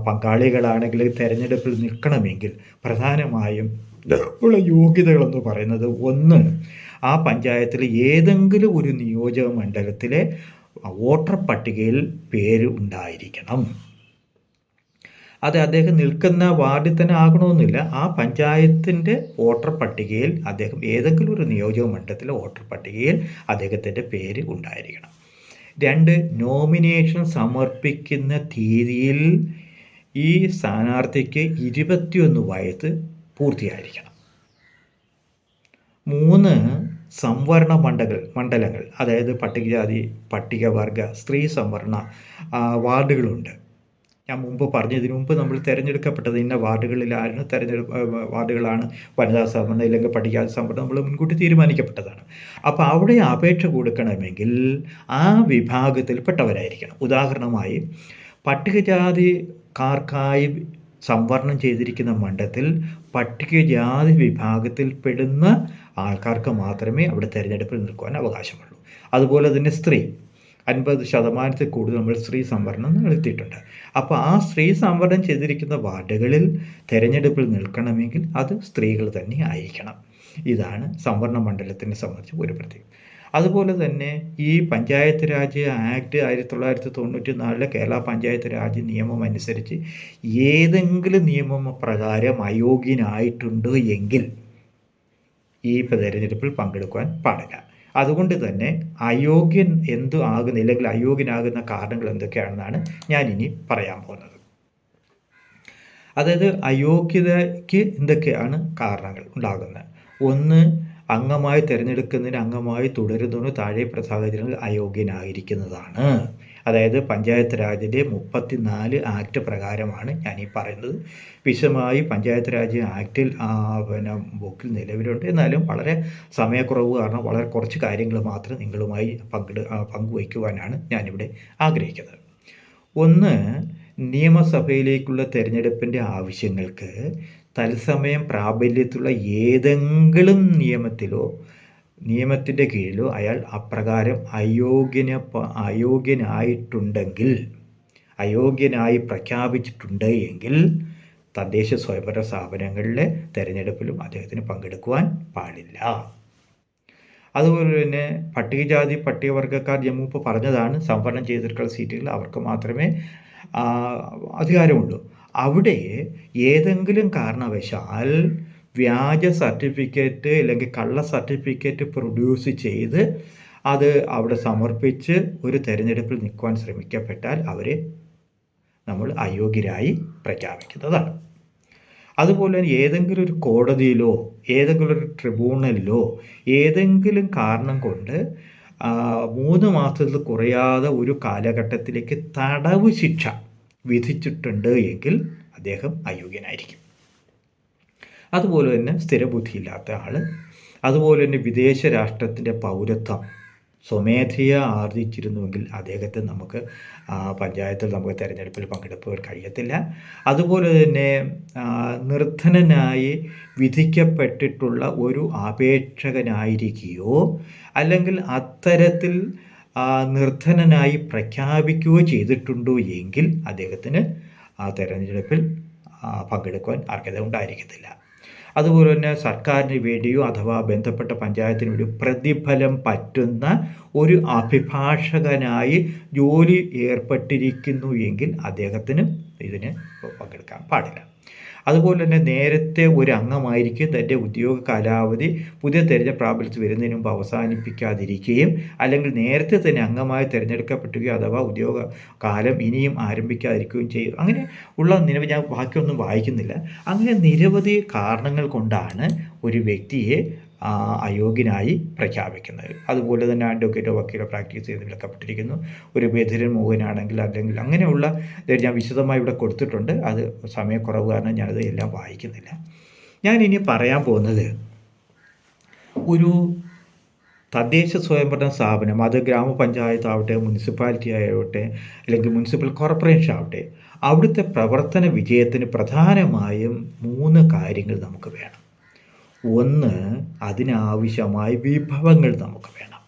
പങ്കാളികളാണെങ്കിൽ തിരഞ്ഞെടുപ്പിൽ നിൽക്കണമെങ്കിൽ പ്രധാനമായും ഉള്ള യോഗ്യതകളെന്ന് പറയുന്നത്, ഒന്ന്, ആ പഞ്ചായത്തിൽ ഏതെങ്കിലും ഒരു നിയോജക മണ്ഡലത്തിലെ വോട്ടർ പട്ടികയിൽ പേര് ഉണ്ടായിരിക്കണം. അത് അദ്ദേഹം നിൽക്കുന്ന വാർഡിൽ തന്നെ ആകണമെന്നില്ല. ആ പഞ്ചായത്തിൻ്റെ വോട്ടർ പട്ടികയിൽ അദ്ദേഹം ഏതെങ്കിലും ഒരു നിയോജക മണ്ഡലത്തിലെ വോട്ടർ പട്ടികയിൽ അദ്ദേഹത്തിൻ്റെ പേര് ഉണ്ടായിരിക്കണം. 2, നോമിനേഷൻ സമർപ്പിക്കുന്ന തീയതിയിൽ ഈ സ്ഥാനാർത്ഥിക്ക് 21 വയസ്സ് പൂർത്തിയായിരിക്കണം. 3, സംവരണ മണ്ഡലങ്ങൾ, അതായത് പട്ടികജാതി, പട്ടികവർഗ, സ്ത്രീ സംവരണ വാർഡുകളുണ്ട്. ഞാൻ മുമ്പ് പറഞ്ഞതിന് മുമ്പ് നമ്മൾ തിരഞ്ഞെടുക്കപ്പെട്ടത് ഇന്ന വാർഡുകളിലാണ് വാർഡുകളാണ് വനിതാ സംവരണം അല്ലെങ്കിൽ പട്ടികജാതി സംവരണം നമ്മൾ മുൻകൂട്ടി തീരുമാനിക്കപ്പെട്ടതാണ്. അപ്പോൾ അവിടെ അപേക്ഷ കൊടുക്കണമെങ്കിൽ ആ വിഭാഗത്തിൽപ്പെട്ടവരായിരിക്കണം. ഉദാഹരണമായി പട്ടികജാതിക്കാർക്കായി സംവരണം ചെയ്തിരിക്കുന്ന മണ്ഡലത്തിൽ പട്ടികജാതി വിഭാഗത്തിൽപ്പെടുന്ന ആൾക്കാർക്ക് മാത്രമേ അവിടെ തിരഞ്ഞെടുപ്പിൽ നിൽക്കുവാൻ അവകാശമുള്ളൂ. അതുപോലെ തന്നെ സ്ത്രീ 50% കൂടുതൽ നമ്മൾ സ്ത്രീ സംവരണം നടത്തിയിട്ടുണ്ട്. അപ്പോൾ ആ സ്ത്രീ സംവരണം ചെയ്തിരിക്കുന്ന വാർഡുകളിൽ തിരഞ്ഞെടുപ്പിൽ നിൽക്കണമെങ്കിൽ അത് സ്ത്രീകൾ തന്നെ ആയിരിക്കണം. ഇതാണ് സംവരണ മണ്ഡലത്തിനെ സംബന്ധിച്ച് ഒരു പ്രത്യേകം. അതുപോലെ തന്നെ ഈ പഞ്ചായത്ത് രാജ് ആക്ട് 1994 കേരള പഞ്ചായത്ത് രാജ് നിയമം അനുസരിച്ച് ഏതെങ്കിലും നിയമപ്രകാരം അയോഗ്യനായിട്ടുണ്ട് എങ്കിൽ ഈ തെരഞ്ഞെടുപ്പിൽ പങ്കെടുക്കുവാൻ പാടില്ല. അതുകൊണ്ട് തന്നെ അയോഗ്യൻ ആകുന്നില്ലെങ്കിൽ അയോഗ്യനാകുന്ന കാരണങ്ങൾ എന്തൊക്കെയാണെന്നാണ് ഞാനിനി പറയാൻ പോകുന്നത്. അതായത് അയോഗ്യതയ്ക്ക് എന്തൊക്കെയാണ് കാരണങ്ങൾ ഉണ്ടാകുന്നത്? 1, അംഗമായി തിരഞ്ഞെടുക്കുന്നതിന് അംഗമായി തുടരുന്നതിന് താഴെ സാഹചര്യങ്ങളിൽ അയോഗ്യനായിരിക്കുന്നതാണ്. അതായത് പഞ്ചായത്ത് രാജിൻ്റെ 34 ആക്ട് പ്രകാരമാണ് ഞാനീ പറയുന്നത്. വിശദമായി പഞ്ചായത്ത് രാജ് ആക്ടിൽ ബുക്കിൽ നിലവിലുണ്ട്. എന്നാലും വളരെ സമയക്കുറവ് കാരണം വളരെ കുറച്ച് കാര്യങ്ങൾ മാത്രം നിങ്ങളുമായി പങ്കുവയ്ക്കുവാനാണ് ഞാനിവിടെ ആഗ്രഹിക്കുന്നത്. 1, നിയമസഭയിലേക്കുള്ള തിരഞ്ഞെടുപ്പിൻ്റെ ആവശ്യങ്ങൾക്ക് തത്സമയം പ്രാബല്യത്തിലുള്ള ഏതെങ്കിലും നിയമത്തിൻ്റെ കീഴിലോ അയാൾ അപ്രകാരം അയോഗ്യനായി പ്രഖ്യാപിച്ചിട്ടുണ്ട് എങ്കിൽ തദ്ദേശ സ്വയംഭരണ സ്ഥാപനങ്ങളിലെ തിരഞ്ഞെടുപ്പിലും അദ്ദേഹത്തിന് പങ്കെടുക്കുവാൻ പാടില്ല. അതുപോലെ തന്നെ പട്ടികജാതി പട്ടികവർഗക്കാർ മുമ്പ് പറഞ്ഞതാണ്, സംവരണം ചെയ്തിട്ടുള്ള സീറ്റുകൾ അവർക്ക് മാത്രമേ അധികാരമുള്ളൂ. അവിടെ ഏതെങ്കിലും കാരണവശാൽ വ്യാജ സർട്ടിഫിക്കറ്റ് അല്ലെങ്കിൽ കള്ള സർട്ടിഫിക്കറ്റ് പ്രൊഡ്യൂസ് ചെയ്ത് അത് അവിടെ സമർപ്പിച്ച് ഒരു തിരഞ്ഞെടുപ്പിൽ നിൽക്കുവാൻ ശ്രമിക്കപ്പെട്ടാൽ അവരെ നമ്മൾ അയോഗ്യരായി പ്രഖ്യാപിക്കുന്നതാണ്. അതുപോലെ തന്നെ ഏതെങ്കിലും ഒരു കോടതിയിലോ ഏതെങ്കിലും ഒരു ട്രിബ്യൂണലിലോ ഏതെങ്കിലും കാരണം കൊണ്ട് 3 മാസത്തിൽ കുറയാതെ ഒരു കാലഘട്ടത്തിലേക്ക് തടവ് ശിക്ഷ വിധിച്ചിട്ടുണ്ട് എങ്കിൽ അദ്ദേഹം അയോഗ്യനായിരിക്കും. അതുപോലെ തന്നെ സ്ഥിരബുദ്ധിയില്ലാത്ത ആൾ, അതുപോലെ തന്നെ വിദേശ രാഷ്ട്രത്തിൻ്റെ പൗരത്വം സ്വമേധയാ ആർജിച്ചിരുന്നുവെങ്കിൽ അദ്ദേഹത്തെ നമുക്ക് പഞ്ചായത്തിൽ നമുക്ക് തിരഞ്ഞെടുപ്പിൽ പങ്കെടുക്കാൻ കഴിയത്തില്ല. അതുപോലെ തന്നെ നിർധനനായി വിധിക്കപ്പെട്ടിട്ടുള്ള ഒരു അപേക്ഷകനായിരിക്കുകയോ അല്ലെങ്കിൽ അത്തരത്തിൽ നിർധനനായി പ്രഖ്യാപിക്കുകയോ ചെയ്തിട്ടുണ്ടോ എങ്കിൽ അദ്ദേഹത്തിന് ആ തിരഞ്ഞെടുപ്പിൽ പങ്കെടുക്കുവാൻ അർഹത ഉണ്ടായിരിക്കത്തില്ല. അതുപോലെ തന്നെ സർക്കാരിന് വേണ്ടിയോ അഥവാ ബന്ധപ്പെട്ട പഞ്ചായത്തിന് വേണ്ടി പ്രതിഫലം പറ്റുന്ന ഒരു അഭിഭാഷകനായി ജോലി ഏർപ്പെട്ടിരിക്കുന്നു എങ്കിൽ അദ്ദേഹത്തിന് ഇതിന് പങ്കെടുക്കാൻ പാടില്ല. അതുപോലെ തന്നെ നേരത്തെ ഒരു അംഗമായിരിക്കും തൻ്റെ ഉദ്യോഗ കാലാവധി പുതിയ തെരഞ്ഞെടുപ്പ് പ്രാബല്യത്തിൽ വരുന്നതിന് മുമ്പ് അവസാനിപ്പിക്കാതിരിക്കുകയും അല്ലെങ്കിൽ നേരത്തെ തന്നെ അംഗമായി തിരഞ്ഞെടുക്കപ്പെടുകയോ അഥവാ ഉദ്യോഗ കാലം ഇനിയും ആരംഭിക്കാതിരിക്കുകയും ചെയ്യും. അങ്ങനെ ഉള്ള നിരവധി, ഞാൻ ബാക്കിയൊന്നും വായിക്കുന്നില്ല, അങ്ങനെ നിരവധി കാരണങ്ങൾ കൊണ്ടാണ് ഒരു വ്യക്തിയെ അയോഗ്യനായി പ്രഖ്യാപിക്കുന്നത്. അതുപോലെ തന്നെ അഡ്വക്കേറ്റോ വക്കീലോ പ്രാക്ടീസ് ചെയ്ത് വിലക്കപ്പെട്ടിരിക്കുന്നു, ഒരു ബധിരൻ മൂകനാണെങ്കിൽ അല്ലെങ്കിൽ അങ്ങനെയുള്ള ഞാൻ വിശദമായി ഇവിടെ കൊടുത്തിട്ടുണ്ട്. അത് സമയക്കുറവ് കാരണം ഞാനത് എല്ലാം വായിക്കുന്നില്ല. ഞാനിനി പറയാൻ പോകുന്നത് ഒരു തദ്ദേശ സ്വയംഭരണ സ്ഥാപനം, അത് ഗ്രാമപഞ്ചായത്ത് ആവട്ടെ, മുനിസിപ്പാലിറ്റി ആവട്ടെ, അല്ലെങ്കിൽ മുനിസിപ്പൽ കോർപ്പറേഷൻ ആവട്ടെ, അവിടുത്തെ പ്രവർത്തന വിജയത്തിന് പ്രധാനമായും 3 കാര്യങ്ങൾ നമുക്ക് വേണം. ഒന്ന്, അതിനാവശ്യമായ വിഭവങ്ങൾ നമുക്ക് വേണം,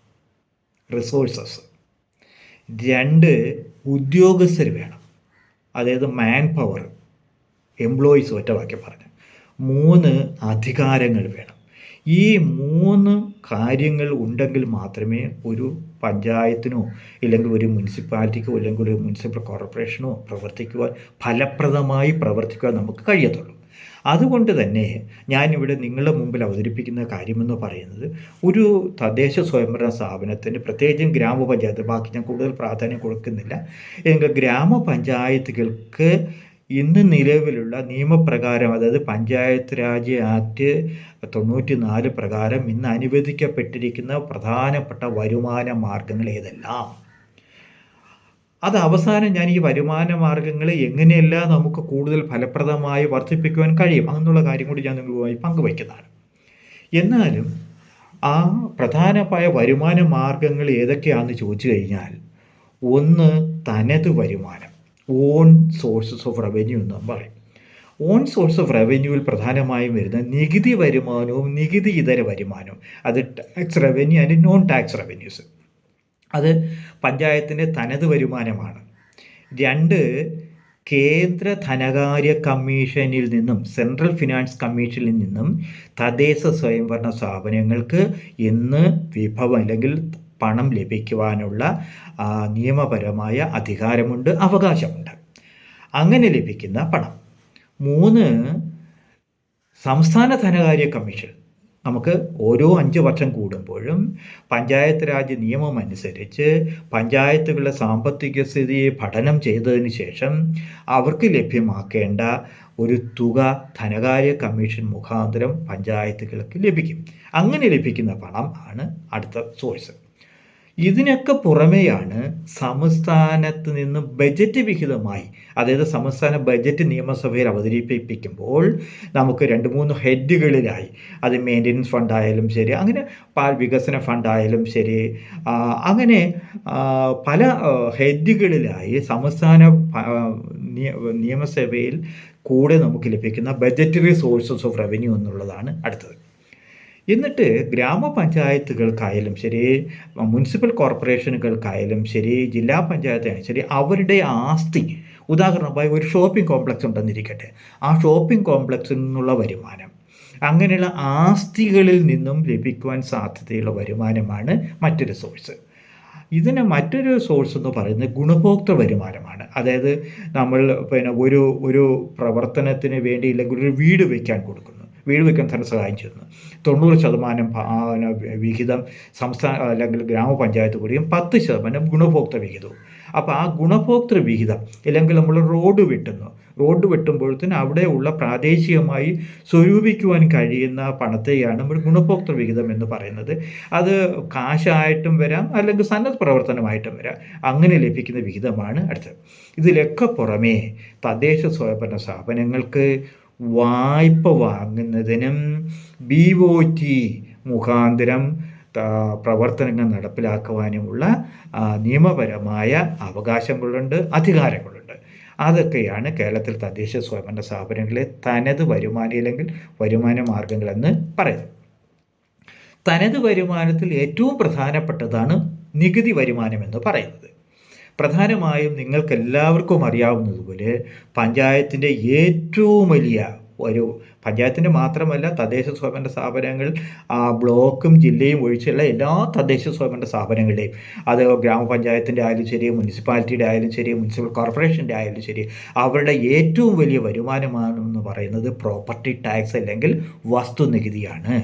റിസോഴ്സസ്. 2, ഉദ്യോഗസ്ഥർ വേണം, അതായത് മാൻ പവർ, എംപ്ലോയീസ്, ഒറ്റ വാക്യം പറഞ്ഞു. 3, അധികാരങ്ങൾ വേണം. ഈ 3 കാര്യങ്ങൾ ഉണ്ടെങ്കിൽ മാത്രമേ ഒരു പഞ്ചായത്തിനോ ഇല്ലെങ്കിൽ ഒരു മുനിസിപ്പാലിറ്റിക്കോ അല്ലെങ്കിൽ ഒരു മുനിസിപ്പൽ കോർപ്പറേഷനോ ഫലപ്രദമായി പ്രവർത്തിക്കുവാൻ നമുക്ക് കഴിയത്തുള്ളൂ. അതുകൊണ്ട് തന്നെ ഞാനിവിടെ നിങ്ങളുടെ മുമ്പിൽ അവതരിപ്പിക്കുന്ന കാര്യമെന്ന് പറയുന്നത്, ഒരു തദ്ദേശ സ്വയംഭരണ സ്ഥാപനത്തിന്, പ്രത്യേകിച്ചും ഗ്രാമപഞ്ചായത്ത്, ബാക്കി ഞാൻ കൂടുതൽ പ്രാധാന്യം കൊടുക്കുന്നില്ല, എങ്കിൽ ഗ്രാമപഞ്ചായത്തുകൾക്ക് ഇന്ന് നിലവിലുള്ള നിയമപ്രകാരം, അതായത് പഞ്ചായത്ത് രാജ് ആക്ട് 94 പ്രകാരം ഇന്ന് അനുവദിക്കപ്പെട്ടിരിക്കുന്ന പ്രധാനപ്പെട്ട വരുമാന മാർഗങ്ങൾ ഏതെല്ലാം, അത് അവസാനം ഞാൻ ഈ വരുമാന മാർഗങ്ങളെ എങ്ങനെയെല്ലാം നമുക്ക് കൂടുതൽ ഫലപ്രദമായി വർദ്ധിപ്പിക്കുവാൻ കഴിയും എന്നുള്ള കാര്യം കൂടി ഞാൻ നിങ്ങളുമായി പങ്കുവയ്ക്കുന്നതാണ്. എന്നാലും ആ പ്രധാനമായ വരുമാന മാർഗങ്ങൾ ഏതൊക്കെയാണെന്ന് ചോദിച്ചു കഴിഞ്ഞാൽ, ഒന്ന്, തനത് വരുമാനം, ഓൺ സോഴ്സസ് ഓഫ് റവന്യൂ എന്ന് പറയും. ഓൺ സോഴ്സ് ഓഫ് റവന്യൂവിൽ പ്രധാനമായും വരുന്ന നികുതി വരുമാനവും നികുതി ഇതര വരുമാനവും, അത് tax revenue and non tax revenues, അത് പഞ്ചായത്തിൻ്റെ തനത് വരുമാനമാണ്. 2, കേന്ദ്ര ധനകാര്യ കമ്മീഷനിൽ നിന്നും, സെൻട്രൽ ഫിനാൻസ് കമ്മീഷനിൽ നിന്നും തദ്ദേശ സ്വയംഭരണ സ്ഥാപനങ്ങൾക്ക് ഇന്ന് വിഭവം അല്ലെങ്കിൽ പണം ലഭിക്കുവാനുള്ള നിയമപരമായ അധികാരമുണ്ട്, അവകാശമുണ്ട്. അങ്ങനെ ലഭിക്കുന്ന പണം. 3, സംസ്ഥാന ധനകാര്യ കമ്മീഷൻ. നമുക്ക് ഓരോ 5 വർഷം കൂടുമ്പോഴും പഞ്ചായത്ത് രാജ് നിയമം അനുസരിച്ച് പഞ്ചായത്തുകളുടെ സാമ്പത്തിക സ്ഥിതിയെ പഠനം ചെയ്തതിന് ശേഷം അവർക്ക് ലഭ്യമാക്കേണ്ട ഒരു തുക ധനകാര്യ കമ്മീഷൻ മുഖാന്തരം പഞ്ചായത്തുകൾക്ക് ലഭിക്കും. അങ്ങനെ ലഭിക്കുന്ന പണം ആണ് അടുത്ത സോഴ്സ്. ഇതിനൊക്കെ പുറമെയാണ് സംസ്ഥാനത്ത് നിന്ന് ബജറ്റ് വിഹിതമായി, അതായത് സംസ്ഥാന ബജറ്റ് നിയമസഭയിൽ അവതരിപ്പിക്കുമ്പോൾ നമുക്ക് 2-3 ഹെഡുകളിലായി, അത് മെയിൻ്റനൻസ് ഫണ്ടായാലും ശരി, അങ്ങനെ വികസന ഫണ്ടായാലും ശരി, അങ്ങനെ പല ഹെഡുകളിലായി സംസ്ഥാന നിയമസഭയിൽ കൂടെ നമുക്ക് ലഭിക്കുന്ന ബജറ്ററി സോഴ്സസ് ഓഫ് റവന്യൂ എന്നുള്ളതാണ് അടുത്തത്. എന്നിട്ട് ഗ്രാമപഞ്ചായത്തുകൾക്കായാലും ശരി, മുനിസിപ്പൽ കോർപ്പറേഷനുകൾക്കായാലും ശരി, ജില്ലാ പഞ്ചായത്തായാലും ശരി, അവരുടെ ആസ്തി, ഉദാഹരണമായി ഒരു ഷോപ്പിംഗ് കോംപ്ലക്സ് ഉണ്ടെന്നിരിക്കട്ടെ, ആ ഷോപ്പിംഗ് കോംപ്ലക്സിൽ നിന്നുള്ള വരുമാനം, അങ്ങനെയുള്ള ആസ്തികളിൽ നിന്നും ലഭിക്കുവാൻ സാധ്യതയുള്ള വരുമാനമാണ് മറ്റൊരു സോഴ്സ്. ഇതിന് മറ്റൊരു സോഴ്സ് എന്ന് പറയുന്നത് ഗുണഭോക്തൃ വരുമാനമാണ്. അതായത് നമ്മൾ ഒരു പ്രവർത്തനത്തിന് വേണ്ടി ഇല്ലെങ്കിൽ ഒരു വീട് വയ്ക്കാൻ കൊടുക്കുന്നു, വീട് വയ്ക്കാൻ ധനസഹായം ചെയ്യുന്നു, 90% വിഹിതം സംസ്ഥാന അല്ലെങ്കിൽ ഗ്രാമപഞ്ചായത്ത് കൂടിയും 10% ഗുണഭോക്തൃ വിഹിതവും. അപ്പോൾ ആ ഗുണഭോക്തൃ വിഹിതം, ഇല്ലെങ്കിൽ നമ്മൾ റോഡ് വെട്ടുമ്പോഴത്തേന് അവിടെയുള്ള പ്രാദേശികമായി സ്വരൂപിക്കുവാൻ കഴിയുന്ന പണത്തെയാണ് നമ്മൾ ഗുണഭോക്തൃ വിഹിതം എന്ന് പറയുന്നത്. അത് കാശായിട്ടും വരാം, അല്ലെങ്കിൽ സന്നദ്ധ പ്രവർത്തനമായിട്ടും വരാം. അങ്ങനെ ലഭിക്കുന്ന വിഹിതമാണ് അടുത്തത്. ഇതിലൊക്കെ പുറമേ തദ്ദേശ സ്വയംഭരണ സ്ഥാപനങ്ങൾക്ക് വായ്പ വാങ്ങുന്നതിനും BOT മുഖാന്തരം പ്രവർത്തനങ്ങൾ നടപ്പിലാക്കുവാനുമുള്ള നിയമപരമായ അവകാശങ്ങളുണ്ട്, അധികാരങ്ങളുണ്ട്. അതൊക്കെയാണ് കേരളത്തിൽ തദ്ദേശ സ്വയംഭരണ സ്ഥാപനങ്ങളിലെ തനത് വരുമാനം അല്ലെങ്കിൽ വരുമാന മാർഗങ്ങളെന്ന് പറയുന്നത്. തനത് വരുമാനത്തിൽ ഏറ്റവും പ്രധാനപ്പെട്ടതാണ് നികുതി വരുമാനം എന്ന് പറയുന്നത്. പ്രധാനമായും നിങ്ങൾക്കെല്ലാവർക്കും അറിയാവുന്നതുപോലെ പഞ്ചായത്തിൻ്റെ ഏറ്റവും വലിയ ഒരു, പഞ്ചായത്തിൻ്റെ മാത്രമല്ല തദ്ദേശ സ്വയംഭരണ സ്ഥാപനങ്ങൾ, ബ്ലോക്കും ജില്ലയും ഒഴിച്ചുള്ള എല്ലാ തദ്ദേശ സ്വയംഭരണ സ്ഥാപനങ്ങളുടെയും, അത് ഗ്രാമപഞ്ചായത്തിൻ്റെ ആയാലും ശരി, മുനിസിപ്പാലിറ്റിയുടെ ആയാലും ശരി, മുനിസിപ്പൽ കോർപ്പറേഷൻ്റെ ആയാലും ശരി, അവരുടെ ഏറ്റവും വലിയ വരുമാനമാണെന്ന് പറയുന്നത് പ്രോപ്പർട്ടി ടാക്സ് അല്ലെങ്കിൽ വസ്തുനികുതിയാണ്.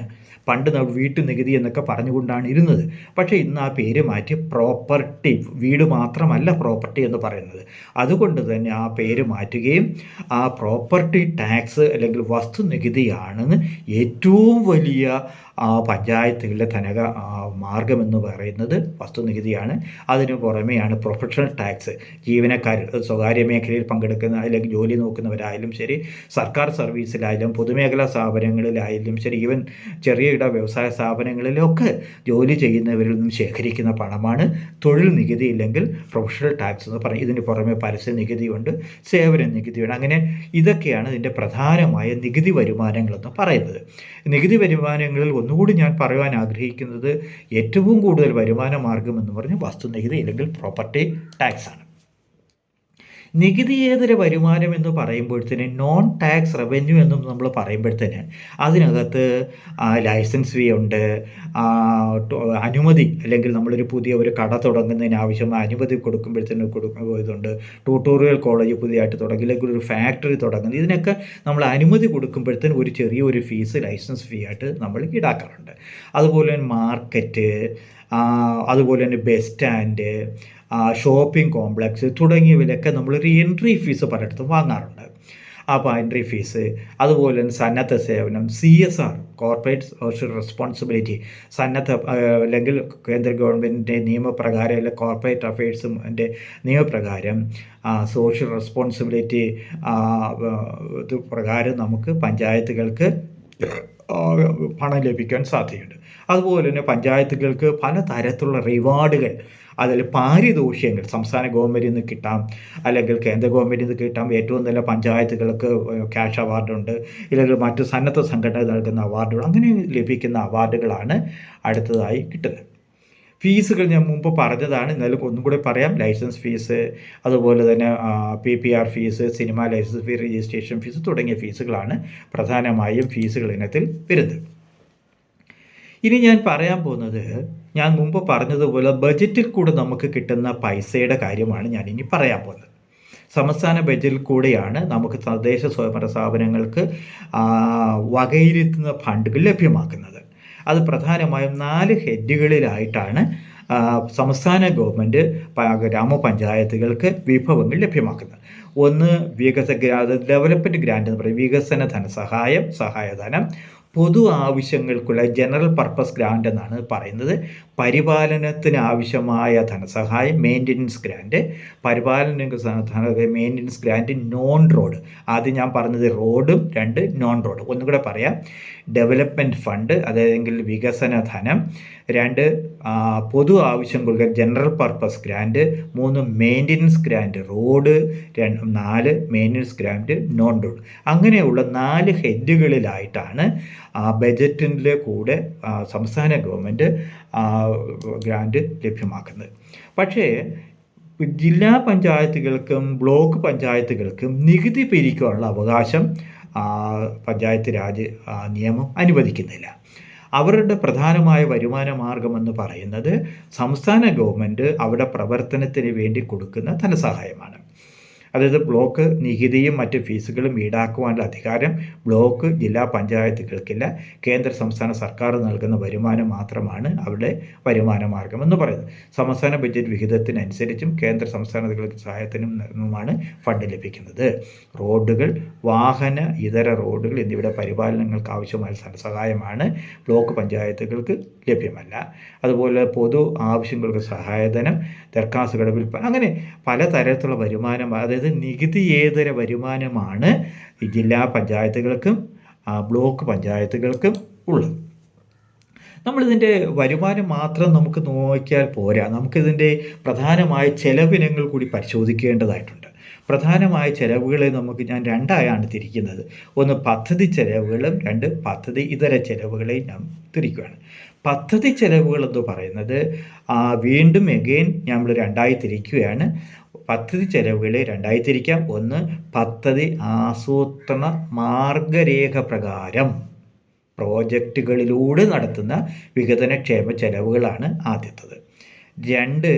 പണ്ട് വീട്ടു നികുതി എന്നൊക്കെ പറഞ്ഞുകൊണ്ടാണ് ഇരുന്നത്. പക്ഷേ ഇന്ന് ആ പേര് മാറ്റി പ്രോപ്പർട്ടി, വീട് മാത്രമല്ല പ്രോപ്പർട്ടി എന്ന് പറയുന്നത്. അതുകൊണ്ട് തന്നെ ആ പേര് മാറ്റുകയും ആ പ്രോപ്പർട്ടി ടാക്സ് അല്ലെങ്കിൽ വസ്തുനികുതിയാണ് ഏറ്റവും വലിയ പഞ്ചായത്തുകളുടെ മാർഗമെന്ന് പറയുന്നത് വസ്തുനികുതിയാണ്. അതിന് പുറമെയാണ് പ്രൊഫഷണൽ ടാക്സ്. ജീവനക്കാർ സ്വകാര്യ മേഖലയിൽ പങ്കെടുക്കുന്ന അല്ലെങ്കിൽ ജോലി നോക്കുന്നവരായാലും ശരി, സർക്കാർ സർവീസിലായാലും പൊതുമേഖലാ സ്ഥാപനങ്ങളിലായാലും ശരി, ഈവൻ ചെറിയ വ്യവസായ സ്ഥാപനങ്ങളിലൊക്കെ ജോലി ചെയ്യുന്നവരിൽ നിന്നും ശേഖരിക്കുന്ന പണമാണ് തൊഴിൽ നികുതി ഇല്ലെങ്കിൽ പ്രൊഫഷണൽ ടാക്സ് എന്ന് പറയും. ഇതിന് പുറമെ പരസ്യ നികുതിയുണ്ട്, സേവന നികുതിയുണ്ട്. അങ്ങനെ ഇതൊക്കെയാണ് ഇതിൻ്റെ പ്രധാനമായ നികുതി വരുമാനങ്ങളെന്ന് പറയുന്നത്. നികുതി വരുമാനങ്ങളിൽ ഒന്നുകൂടി ഞാൻ പറയുവാൻ ആഗ്രഹിക്കുന്നത് ഏറ്റവും കൂടുതൽ വരുമാന മാർഗം എന്ന് പറഞ്ഞാൽ വസ്തുനികുതി അല്ലെങ്കിൽ പ്രോപ്പർട്ടി ടാക്സ് ആണ്. നികുതിയേതര വരുമാനം എന്ന് പറയുമ്പോഴത്തേന് നോൺ ടാക്സ് റവന്യൂ എന്നും നമ്മൾ പറയുമ്പോഴത്തേന് അതിനകത്ത് ലൈസൻസ് ഫീ ഉണ്ട്, അനുമതി അല്ലെങ്കിൽ നമ്മളൊരു പുതിയ ഒരു കട തുടങ്ങുന്നതിന് ആവശ്യമായ അനുമതി കൊടുക്കുമ്പോഴത്തേന് ഇതുണ്ട്, ട്യൂട്ടോറിയൽ കോളേജ് പുതിയതായിട്ട് തുടങ്ങി അല്ലെങ്കിൽ ഒരു ഫാക്ടറി തുടങ്ങുന്നത്, ഇതിനൊക്കെ നമ്മൾ അനുമതി കൊടുക്കുമ്പോഴത്തേന് ഒരു ചെറിയൊരു ഫീസ് ലൈസൻസ് ഫീ ആയിട്ട് നമ്മൾ ഈടാക്കാറുണ്ട്. അതുപോലെ തന്നെ മാർക്കറ്റ്, അതുപോലെ തന്നെ ബസ് സ്റ്റാൻഡ്, ഷോപ്പിംഗ് കോംപ്ലക്സ് തുടങ്ങിയവയിലൊക്കെ നമ്മളൊരു എൻട്രി ഫീസ് പലയിടത്തും വാങ്ങാറുണ്ട്. അപ്പോൾ എൻട്രി ഫീസ്, അതുപോലെ തന്നെ സന്നദ്ധ സേവനം, CSR കോർപ്പറേറ്റ് സോഷ്യൽ റെസ്പോൺസിബിലിറ്റി, അല്ലെങ്കിൽ കേന്ദ്ര ഗവൺമെൻറ്റിൻ്റെ നിയമപ്രകാരം അല്ലെങ്കിൽ കോർപ്പറേറ്റ് അഫയേഴ്സിൻ്റെ നിയമപ്രകാരം സോഷ്യൽ റെസ്പോൺസിബിലിറ്റി ഇത് പ്രകാരം നമുക്ക് പഞ്ചായത്തുകൾക്ക് പണം ലഭിക്കാൻ സാധ്യതയുണ്ട്. അതുപോലെ തന്നെ പഞ്ചായത്തുകൾക്ക് പലതരത്തിലുള്ള റിവാർഡുകൾ, അതിൽ പാരിതോഷികങ്ങൾ സംസ്ഥാന ഗവൺമെൻറ്റിൽ നിന്ന് കിട്ടാം, അല്ലെങ്കിൽ കേന്ദ്ര ഗവൺമെൻറ്റിൽ നിന്ന് കിട്ടാം. ഏറ്റവും നല്ല പഞ്ചായത്തുകൾക്ക് ക്യാഷ് അവാർഡുണ്ട്, ഇല്ലെങ്കിൽ മറ്റ് സന്നദ്ധ സംഘടനകൾ നൽകുന്ന അവാർഡുകൾ, അങ്ങനെ ലഭിക്കുന്ന അവാർഡുകളാണ് അടുത്തതായി കിട്ടുന്നത്. ഫീസുകൾ ഞാൻ മുമ്പ് പറഞ്ഞതാണ്, എന്നാലും ഒന്നും കൂടെ പറയാം. ലൈസൻസ് ഫീസ്, അതുപോലെ തന്നെ PPR fees, cinema licence fee, registration fees തുടങ്ങിയ ഫീസുകളാണ് പ്രധാനമായും ഫീസുകൾ ഇനത്തിൽ വരുന്നത്. ഇനി ഞാൻ പറയാൻ പോകുന്നത്, ഞാൻ മുമ്പ് പറഞ്ഞതുപോലെ ബജറ്റിൽ കൂടെ നമുക്ക് കിട്ടുന്ന പൈസയുടെ കാര്യമാണ് ഞാൻ ഇനി പറയാൻ പോകുന്നത്. സംസ്ഥാന ബജറ്റിൽ കൂടെയാണ് നമുക്ക് തദ്ദേശ സ്വയംഭരണ സ്ഥാപനങ്ങൾക്ക് വകയിരുത്തുന്ന ഫണ്ടുകൾ ലഭ്യമാക്കുന്നത്. അത് പ്രധാനമായും 4 ഹെഡുകളിലായിട്ടാണ് സംസ്ഥാന ഗവൺമെൻറ് ഗ്രാമപഞ്ചായത്തുകൾക്ക് വിഭവങ്ങൾ ലഭ്യമാക്കുന്നത്. ഒന്ന് ഡെവലപ്മെൻറ്റ് ഗ്രാൻഡ് എന്ന് പറയും, വികസന ധനസഹായം, സഹായധനം. പൊതു ആവശ്യങ്ങൾക്കുള്ള ജനറൽ പർപ്പസ് ഗ്രാൻഡ് എന്നാണ് പറയുന്നത്. പരിപാലനത്തിന് ആവശ്യമായ ധനസഹായം maintenance grand, maintenance grand. Non road, ആദ്യം ഞാൻ പറഞ്ഞത് റോഡും 2 നോൺ റോഡ്. ഒന്നും കൂടെ പറയാം. ഡെവലപ്മെൻറ്റ് ഫണ്ട്, അതായത് വികസന ധനം. 2 പൊതു ആവശ്യങ്ങൾക്ക് general purpose grand. 3 maintenance grand road. 4 maintenance grand non road. അങ്ങനെയുള്ള 4 ഹെഡുകളിലായിട്ടാണ് ബജറ്റിൻ്റെ കൂടെ സംസ്ഥാന ഗവൺമെൻറ് ഗ്രാൻഡ് ലഭ്യമാക്കുന്നത്. പക്ഷേ ജില്ലാ പഞ്ചായത്തുകൾക്കും ബ്ലോക്ക് പഞ്ചായത്തുകൾക്കും നികുതി പിരിക്കാനുള്ള അവകാശം പഞ്ചായത്ത് രാജ് നിയമം അനുവദിക്കുന്നില്ല. അവരുടെ പ്രധാനമായ വരുമാന മാർഗമെന്ന് പറയുന്നത് സംസ്ഥാന ഗവൺമെൻറ് അവരുടെ പ്രവർത്തനത്തിന് വേണ്ടി കൊടുക്കുന്ന ധനസഹായമാണ്. അതായത് ബ്ലോക്ക് നികുതിയും മറ്റ് ഫീസുകളും ഈടാക്കുവാനുള്ള അധികാരം ബ്ലോക്ക് ജില്ലാ പഞ്ചായത്തുകൾക്കില്ല. കേന്ദ്ര സംസ്ഥാന സർക്കാർ നൽകുന്ന വരുമാനം മാത്രമാണ് അവരുടെ വരുമാന മാർഗം എന്ന് പറയുന്നത്. സംസ്ഥാന ബഡ്ജറ്റ് വിഹിതത്തിനനുസരിച്ചും കേന്ദ്ര സംസ്ഥാനങ്ങൾക്ക് സഹായത്തിനുമാണ് ഫണ്ട് ലഭിക്കുന്നത്. റോഡുകൾ, വാഹന ഇതര റോഡുകൾ എന്നിവയുടെ പരിപാലനങ്ങൾക്ക് ആവശ്യമായ ധനസഹായമാണ് ബ്ലോക്ക് പഞ്ചായത്തുകൾക്ക് ലഭ്യമല്ല. അതുപോലെ പൊതു ആവശ്യങ്ങൾക്ക് സഹായധനം, ദർഖാസ്തുകളുടെ വിൽപ്പന, അങ്ങനെ പലതരത്തിലുള്ള വരുമാനം, അതായത് നികുതിയേതര വരുമാനമാണ് ജില്ലാ പഞ്ചായത്തുകൾക്കും ബ്ലോക്ക് പഞ്ചായത്തുകൾക്കും ഉള്ളത്. നമ്മളിതിൻ്റെ വരുമാനം മാത്രം നമുക്ക് നോക്കിയാൽ പോരാ, നമുക്കിതിൻ്റെ പ്രധാനമായ ചെലവിനങ്ങൾ കൂടി പരിശോധിക്കേണ്ടതായിട്ടുണ്ട്. പ്രധാനമായ ചെലവുകളെ ഞാൻ 2ആയാണ് തിരിക്കുന്നത്. ഒന്ന് പദ്ധതി ചെലവുകളും 2 പദ്ധതി ഇതര ചെലവുകളെയും ഞാൻ തിരിക്കുകയാണ്. പദ്ധതി ചെലവുകൾ എന്ന് പറയുന്നത് വീണ്ടും നമ്മൾ 2ആയി തിരിക്കുകയാണ്. പദ്ധതി ചെലവുകളെ 2ആയി തിരിക്കാം. ഒന്ന്, പദ്ധതി ആസൂത്രണ മാർഗരേഖ പ്രകാരം പ്രോജക്റ്റുകളിലൂടെ നടത്തുന്ന വികസനക്ഷേമ ചെലവുകളാണ് ആദ്യത്തത്. 2,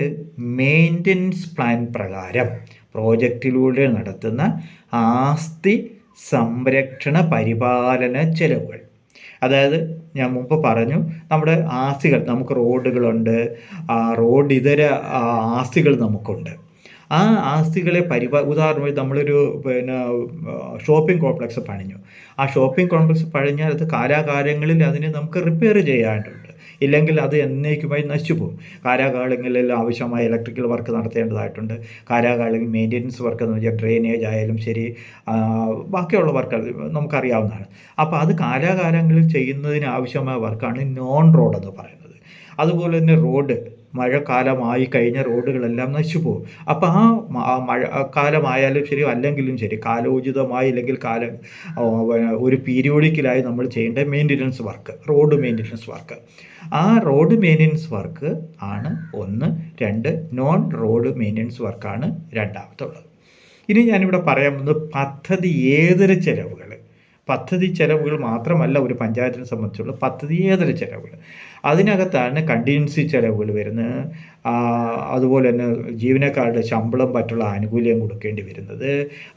മെയിൻ്റനൻസ് പ്ലാൻ പ്രകാരം പ്രോജക്റ്റിലൂടെ നടത്തുന്ന ആസ്തി സംരക്ഷണ പരിപാലന ചെലവുകൾ. അതായത് ഞാൻ മുമ്പ് പറഞ്ഞു, നമ്മുടെ ആസ്തികൾ, നമുക്ക് റോഡുകളുണ്ട്, റോഡ് ഇതര ആസ്തികൾ നമുക്കുണ്ട്. ആ ആസ്തികളെ ഉദാഹരണമായി നമ്മളൊരു പിന്നെ ഷോപ്പിംഗ് കോംപ്ലക്സ് പണിഞ്ഞു. ആ ഷോപ്പിംഗ് കോംപ്ലക്സ് പണിഞ്ഞാൽ അത് കാലാകാലങ്ങളിൽ അതിനെ നമുക്ക് റിപ്പയർ ചെയ്യാനുണ്ട്. ഇല്ലെങ്കിൽ അത് എന്നേക്കുമായി നശിച്ചു പോകും. കാലാകാലങ്ങളിൽ ആവശ്യമായ ഇലക്ട്രിക്കൽ വർക്ക് നടത്തേണ്ടതായിട്ടുണ്ട്. കാലാകാലങ്ങളിൽ മെയിൻ്റെനൻസ് വർക്ക് എന്ന് വെച്ചാൽ ഡ്രെയിനേജ് ആയാലും ശരി, ബാക്കിയുള്ള വർക്കുകൾ നമുക്കറിയാവുന്നതാണ്. അപ്പോൾ അത് കാലാകാലങ്ങളിൽ ചെയ്യുന്നതിന് ആവശ്യമായ വർക്കാണ് നോൺ റോഡ് എന്ന് പറയുന്നത്. അതുപോലെ തന്നെ റോഡ് മഴക്കാലമായി കഴിഞ്ഞ റോഡുകളെല്ലാം നശിച്ചു പോകും. അപ്പോൾ ആ മഴക്കാലമായാലും ശരി അല്ലെങ്കിലും ശരി കാലോചിതമായി ഇല്ലെങ്കിൽ ഒരു പീരിയോഡിക്കലായി നമ്മൾ ചെയ്യേണ്ട maintenance work, road maintenance work. ആ റോഡ് മെയിൻ്റെനൻസ് വർക്ക് ആണ് 1. 2 നോൺ റോഡ് മെയിൻ്റെനൻസ് വർക്കാണ് രണ്ടാമത്തുള്ളത്. ഇനി ഞാനിവിടെ പറയാൻ പോകുന്നത് പദ്ധതിയേതര ചെലവുകൾ. പദ്ധതി ചെലവുകൾ മാത്രമല്ല ഒരു പഞ്ചായത്തിനെ സംബന്ധിച്ചുള്ള പദ്ധതിയേതര ചെലവുകൾ. അതിനകത്താണ് കണ്ടിൻജൻസി ചെലവുകൾ വരുന്നത്. അതുപോലെ തന്നെ ജീവനക്കാരുടെ ശമ്പളം മറ്റുള്ള ആനുകൂല്യം കൊടുക്കേണ്ടി വരുന്നത്,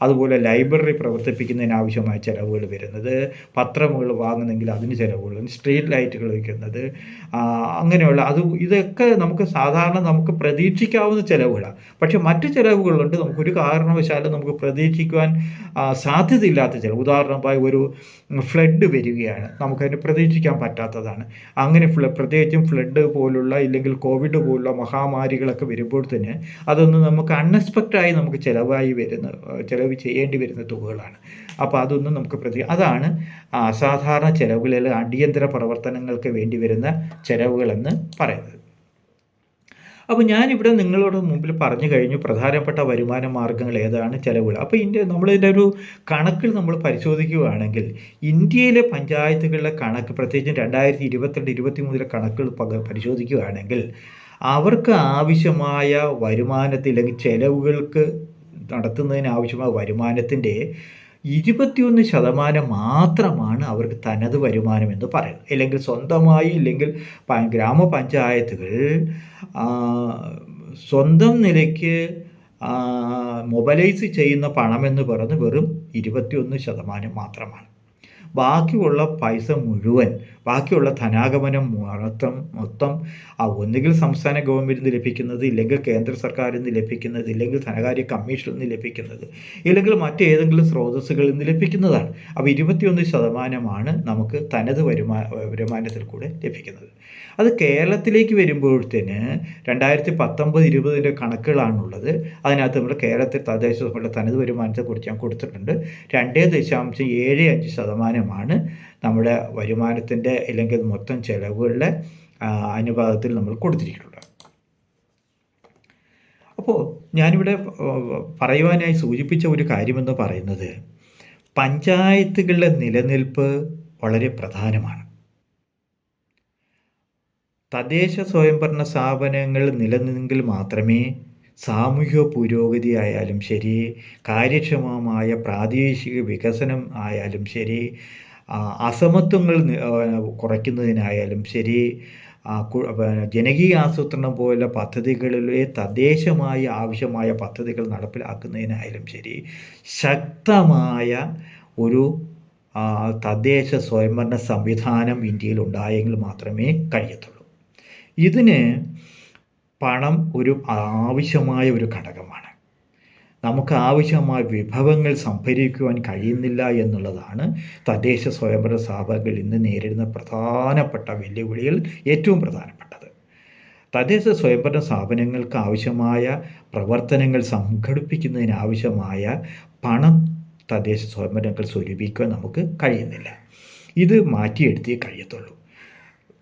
അതുപോലെ ലൈബ്രറി പ്രവർത്തിപ്പിക്കുന്നതിന് ആവശ്യമായ ചിലവുകൾ വരുന്നത്, പത്രങ്ങൾ വാങ്ങുന്നെങ്കിൽ അതിന് ചിലവുകൾ, സ്ട്രീറ്റ് ലൈറ്റുകൾ വയ്ക്കുന്നത്, അങ്ങനെയുള്ള ഇതൊക്കെ നമുക്ക് സാധാരണ നമുക്ക് പ്രതീക്ഷിക്കാവുന്ന ചിലവുകളാണ്. പക്ഷേ മറ്റ് ചിലവുകളുണ്ട് നമുക്കൊരു കാരണവശാലും നമുക്ക് പ്രതീക്ഷിക്കുവാൻ സാധ്യതയില്ലാത്ത ചിലവ്. ഉദാഹരണമായി ഒരു ഫ്ലഡ് വരികയാണ്, നമുക്കതിന് പ്രതീക്ഷിക്കാൻ പറ്റാത്തതാണ്. അങ്ങനെ പ്രത്യേകിച്ചും ഫ്ലഡ് പോലുള്ള ഇല്ലെങ്കിൽ കോവിഡ് പോലുള്ള മഹാമാരികളൊക്കെ വരുമ്പോൾ തന്നെ അതൊന്നും നമുക്ക് അൺഎക്സ്പെക്റ്റഡായി നമുക്ക് ചിലവ് ചെയ്യേണ്ടി വരുന്ന തുകകളാണ്. അപ്പോൾ അതൊന്നും നമുക്ക് അതാണ് അസാധാരണ ചിലവുകളിൽ അടിയന്തര പ്രവർത്തനങ്ങൾക്ക് വേണ്ടി വരുന്ന ചിലവുകളെന്ന് പറയുന്നത്. അപ്പോൾ ഞാനിവിടെ നിങ്ങളോട് മുമ്പിൽ പറഞ്ഞു കഴിഞ്ഞു പ്രധാനപ്പെട്ട വരുമാന മാർഗ്ഗങ്ങൾ ഏതാണ്, ചിലവുകൾ. അപ്പോൾ നമ്മളിതിൻ്റെ ഒരു കണക്കിൽ നമ്മൾ പരിശോധിക്കുകയാണെങ്കിൽ ഇന്ത്യയിലെ പഞ്ചായത്തുകളുടെ കണക്ക്, പ്രത്യേകിച്ചും 2022-23 കണക്കുകൾ പരിശോധിക്കുകയാണെങ്കിൽ അവർക്ക് ആവശ്യമായ വരുമാനത്തിൽ അല്ലെങ്കിൽ ചിലവുകൾക്ക് നടത്തുന്നതിന് ആവശ്യമായ വരുമാനത്തിൻ്റെ 21% മാത്രമാണ് അവർക്ക് തനത് വരുമാനം എന്ന് പറയുന്നത്. അല്ലെങ്കിൽ സ്വന്തമായി ഇല്ലെങ്കിൽ ഗ്രാമപഞ്ചായത്തുകൾ സ്വന്തം നിലയ്ക്ക് മൊബൈലൈസ് ചെയ്യുന്ന പണമെന്ന് പറഞ്ഞ് വെറും 21% മാത്രമാണ്. ബാക്കിയുള്ള പൈസ മുഴുവൻ, ബാക്കിയുള്ള ധനാഗമനം മൊത്തം ഒന്നുകിൽ സംസ്ഥാന ഗവൺമെൻറ്റിൽ നിന്ന് ലഭിക്കുന്നത്, ഇല്ലെങ്കിൽ കേന്ദ്ര സർക്കാരിൽ നിന്ന് ലഭിക്കുന്നത്, ഇല്ലെങ്കിൽ ധനകാര്യ കമ്മീഷനിൽ നിന്ന് ലഭിക്കുന്നത്, ഇല്ലെങ്കിൽ മറ്റേതെങ്കിലും സ്രോതസ്സുകളിൽ നിന്ന് ലഭിക്കുന്നതാണ്. അപ്പോൾ 21% നമുക്ക് തനത് വരുമാനത്തിൽ കൂടെ ലഭിക്കുന്നത്. അത് കേരളത്തിലേക്ക് വരുമ്പോഴത്തേന് 2019-20 കണക്കുകളാണുള്ളത്. അതിനകത്ത് നമ്മൾ കേരളത്തിൽ തദ്ദേശ സ്വയംഭരണ തനത് വരുമാനത്തെക്കുറിച്ച് ഞാൻ കൊടുത്തിട്ടുണ്ട്. 2.75% നമ്മുടെ വരുമാനത്തിൻ്റെ അല്ലെങ്കിൽ മൊത്തം ചെലവുകളുടെ അനുപാതത്തിൽ നമ്മൾ കൊടുത്തിരിക്കുന്നത്. അപ്പോൾ ഞാനിവിടെ പറയുവാനായി സൂചിപ്പിച്ച ഒരു കാര്യമെന്ന് പറയുന്നത് പഞ്ചായത്തുകളുടെ നിലനിൽപ്പ് വളരെ പ്രധാനമാണ്. തദ്ദേശ സ്വയംഭരണ സ്ഥാപനങ്ങൾ നിലനിന്നെങ്കിൽ മാത്രമേ സാമൂഹിക പുരോഗതി ആയാലും ശരി, കാര്യക്ഷമമായ പ്രാദേശിക വികസനം ആയാലും ശരി, അസമത്വങ്ങൾ കുറയ്ക്കുന്നതിനായാലും ശരി, ജനകീയ ആസൂത്രണം പോലെ പദ്ധതികളിലെ തദ്ദേശമായി ആവശ്യമായ പദ്ധതികൾ നടപ്പിലാക്കുന്നതിനായാലും ശരി, ശക്തമായ ഒരു തദ്ദേശ സ്വയംഭരണ സംവിധാനം ഇന്ത്യയിൽ ഉണ്ടായെങ്കിൽ മാത്രമേ കഴിയത്തുള്ളൂ. ഇതിന് പണം ഒരു ആവശ്യമായ ഒരു ഘടകമാണ്. നമുക്ക് ആവശ്യമായ വിഭവങ്ങൾ സംഭരിക്കുവാൻ കഴിയുന്നില്ല എന്നുള്ളതാണ് തദ്ദേശ സ്വയംഭരണ സ്ഥാപനങ്ങൾ ഇന്ന് നേരിടുന്ന പ്രധാനപ്പെട്ട വെല്ലുവിളികൾ ഏറ്റവും പ്രധാനപ്പെട്ടത്. തദ്ദേശ സ്വയംഭരണ സ്ഥാപനങ്ങൾക്ക് ആവശ്യമായ പ്രവർത്തനങ്ങൾ സംഘടിപ്പിക്കുന്നതിനാവശ്യമായ പണം തദ്ദേശ സ്വയംഭരണങ്ങൾ സ്വരൂപിക്കുവാൻ നമുക്ക് കഴിയുന്നില്ല. ഇത് മാറ്റിയെടുത്തേ കഴിയത്തുള്ളൂ.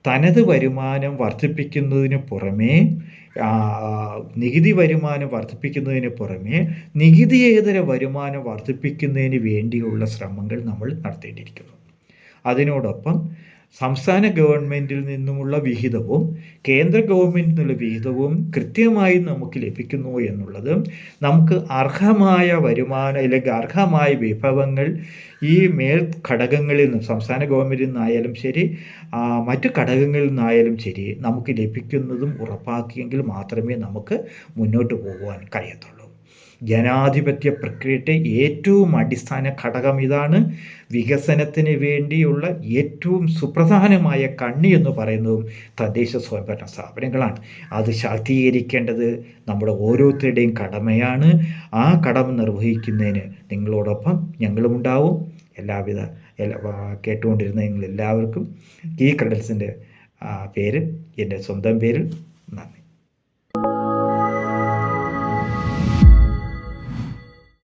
തനത് വരുമാനം വർദ്ധിപ്പിക്കുന്നതിന് പുറമേ നികുതി വരുമാനം വർദ്ധിപ്പിക്കുന്നതിന് പുറമേ നികുതിയേതര വരുമാനം വർദ്ധിപ്പിക്കുന്നതിന് വേണ്ടിയുള്ള ശ്രമങ്ങൾ നമ്മൾ നടത്തേണ്ടിയിരിക്കുന്നു. അതിനോടൊപ്പം സംസ്ഥാന ഗവൺമെൻറ്റിൽ നിന്നുമുള്ള വിഹിതവും കേന്ദ്ര ഗവൺമെൻറ്റിൽ നിന്നുള്ള വിഹിതവും കൃത്യമായി നമുക്ക് ലഭിക്കുന്നു എന്നുള്ളത് നമുക്ക് അർഹമായ വരുമാനം അല്ലെങ്കിൽ അർഹമായ വിഭവങ്ങൾ ഈ മേൽ ഘടകങ്ങളിൽ നിന്നും സംസ്ഥാന ഗവൺമെൻറ്റിൽ നിന്നായാലും ശരി മറ്റ് ഘടകങ്ങളിൽ നിന്നായാലും ശരി നമുക്ക് ലഭിക്കുന്നതും ഉറപ്പാക്കിയെങ്കിൽ മാത്രമേ നമുക്ക് മുന്നോട്ട് പോകുവാൻ കഴിയത്തുള്ളൂ. ജനാധിപത്യ പ്രക്രിയയുടെ ഏറ്റവും അടിസ്ഥാന ഘടകം ഇതാണ്. വികസനത്തിന് വേണ്ടിയുള്ള ഏറ്റവും സുപ്രധാനമായ കണ്ണി എന്ന് പറയുന്നതും തദ്ദേശ സ്വയംഭരണ സ്ഥാപനങ്ങളാണ്. അത് ശാക്തീകരിക്കേണ്ടത് നമ്മുടെ ഓരോരുത്തരുടെയും കടമയാണ്. ആ കടമ നിർവഹിക്കുന്നതിന് നിങ്ങളോടൊപ്പം ഞങ്ങളുമുണ്ടാവും. കേട്ടുകൊണ്ടിരുന്ന നിങ്ങളെല്ലാവർക്കും ഈ ക്രെഡൽസിൻ്റെ പേരിൽ, എൻ്റെ സ്വന്തം പേരിൽ നന്ദി.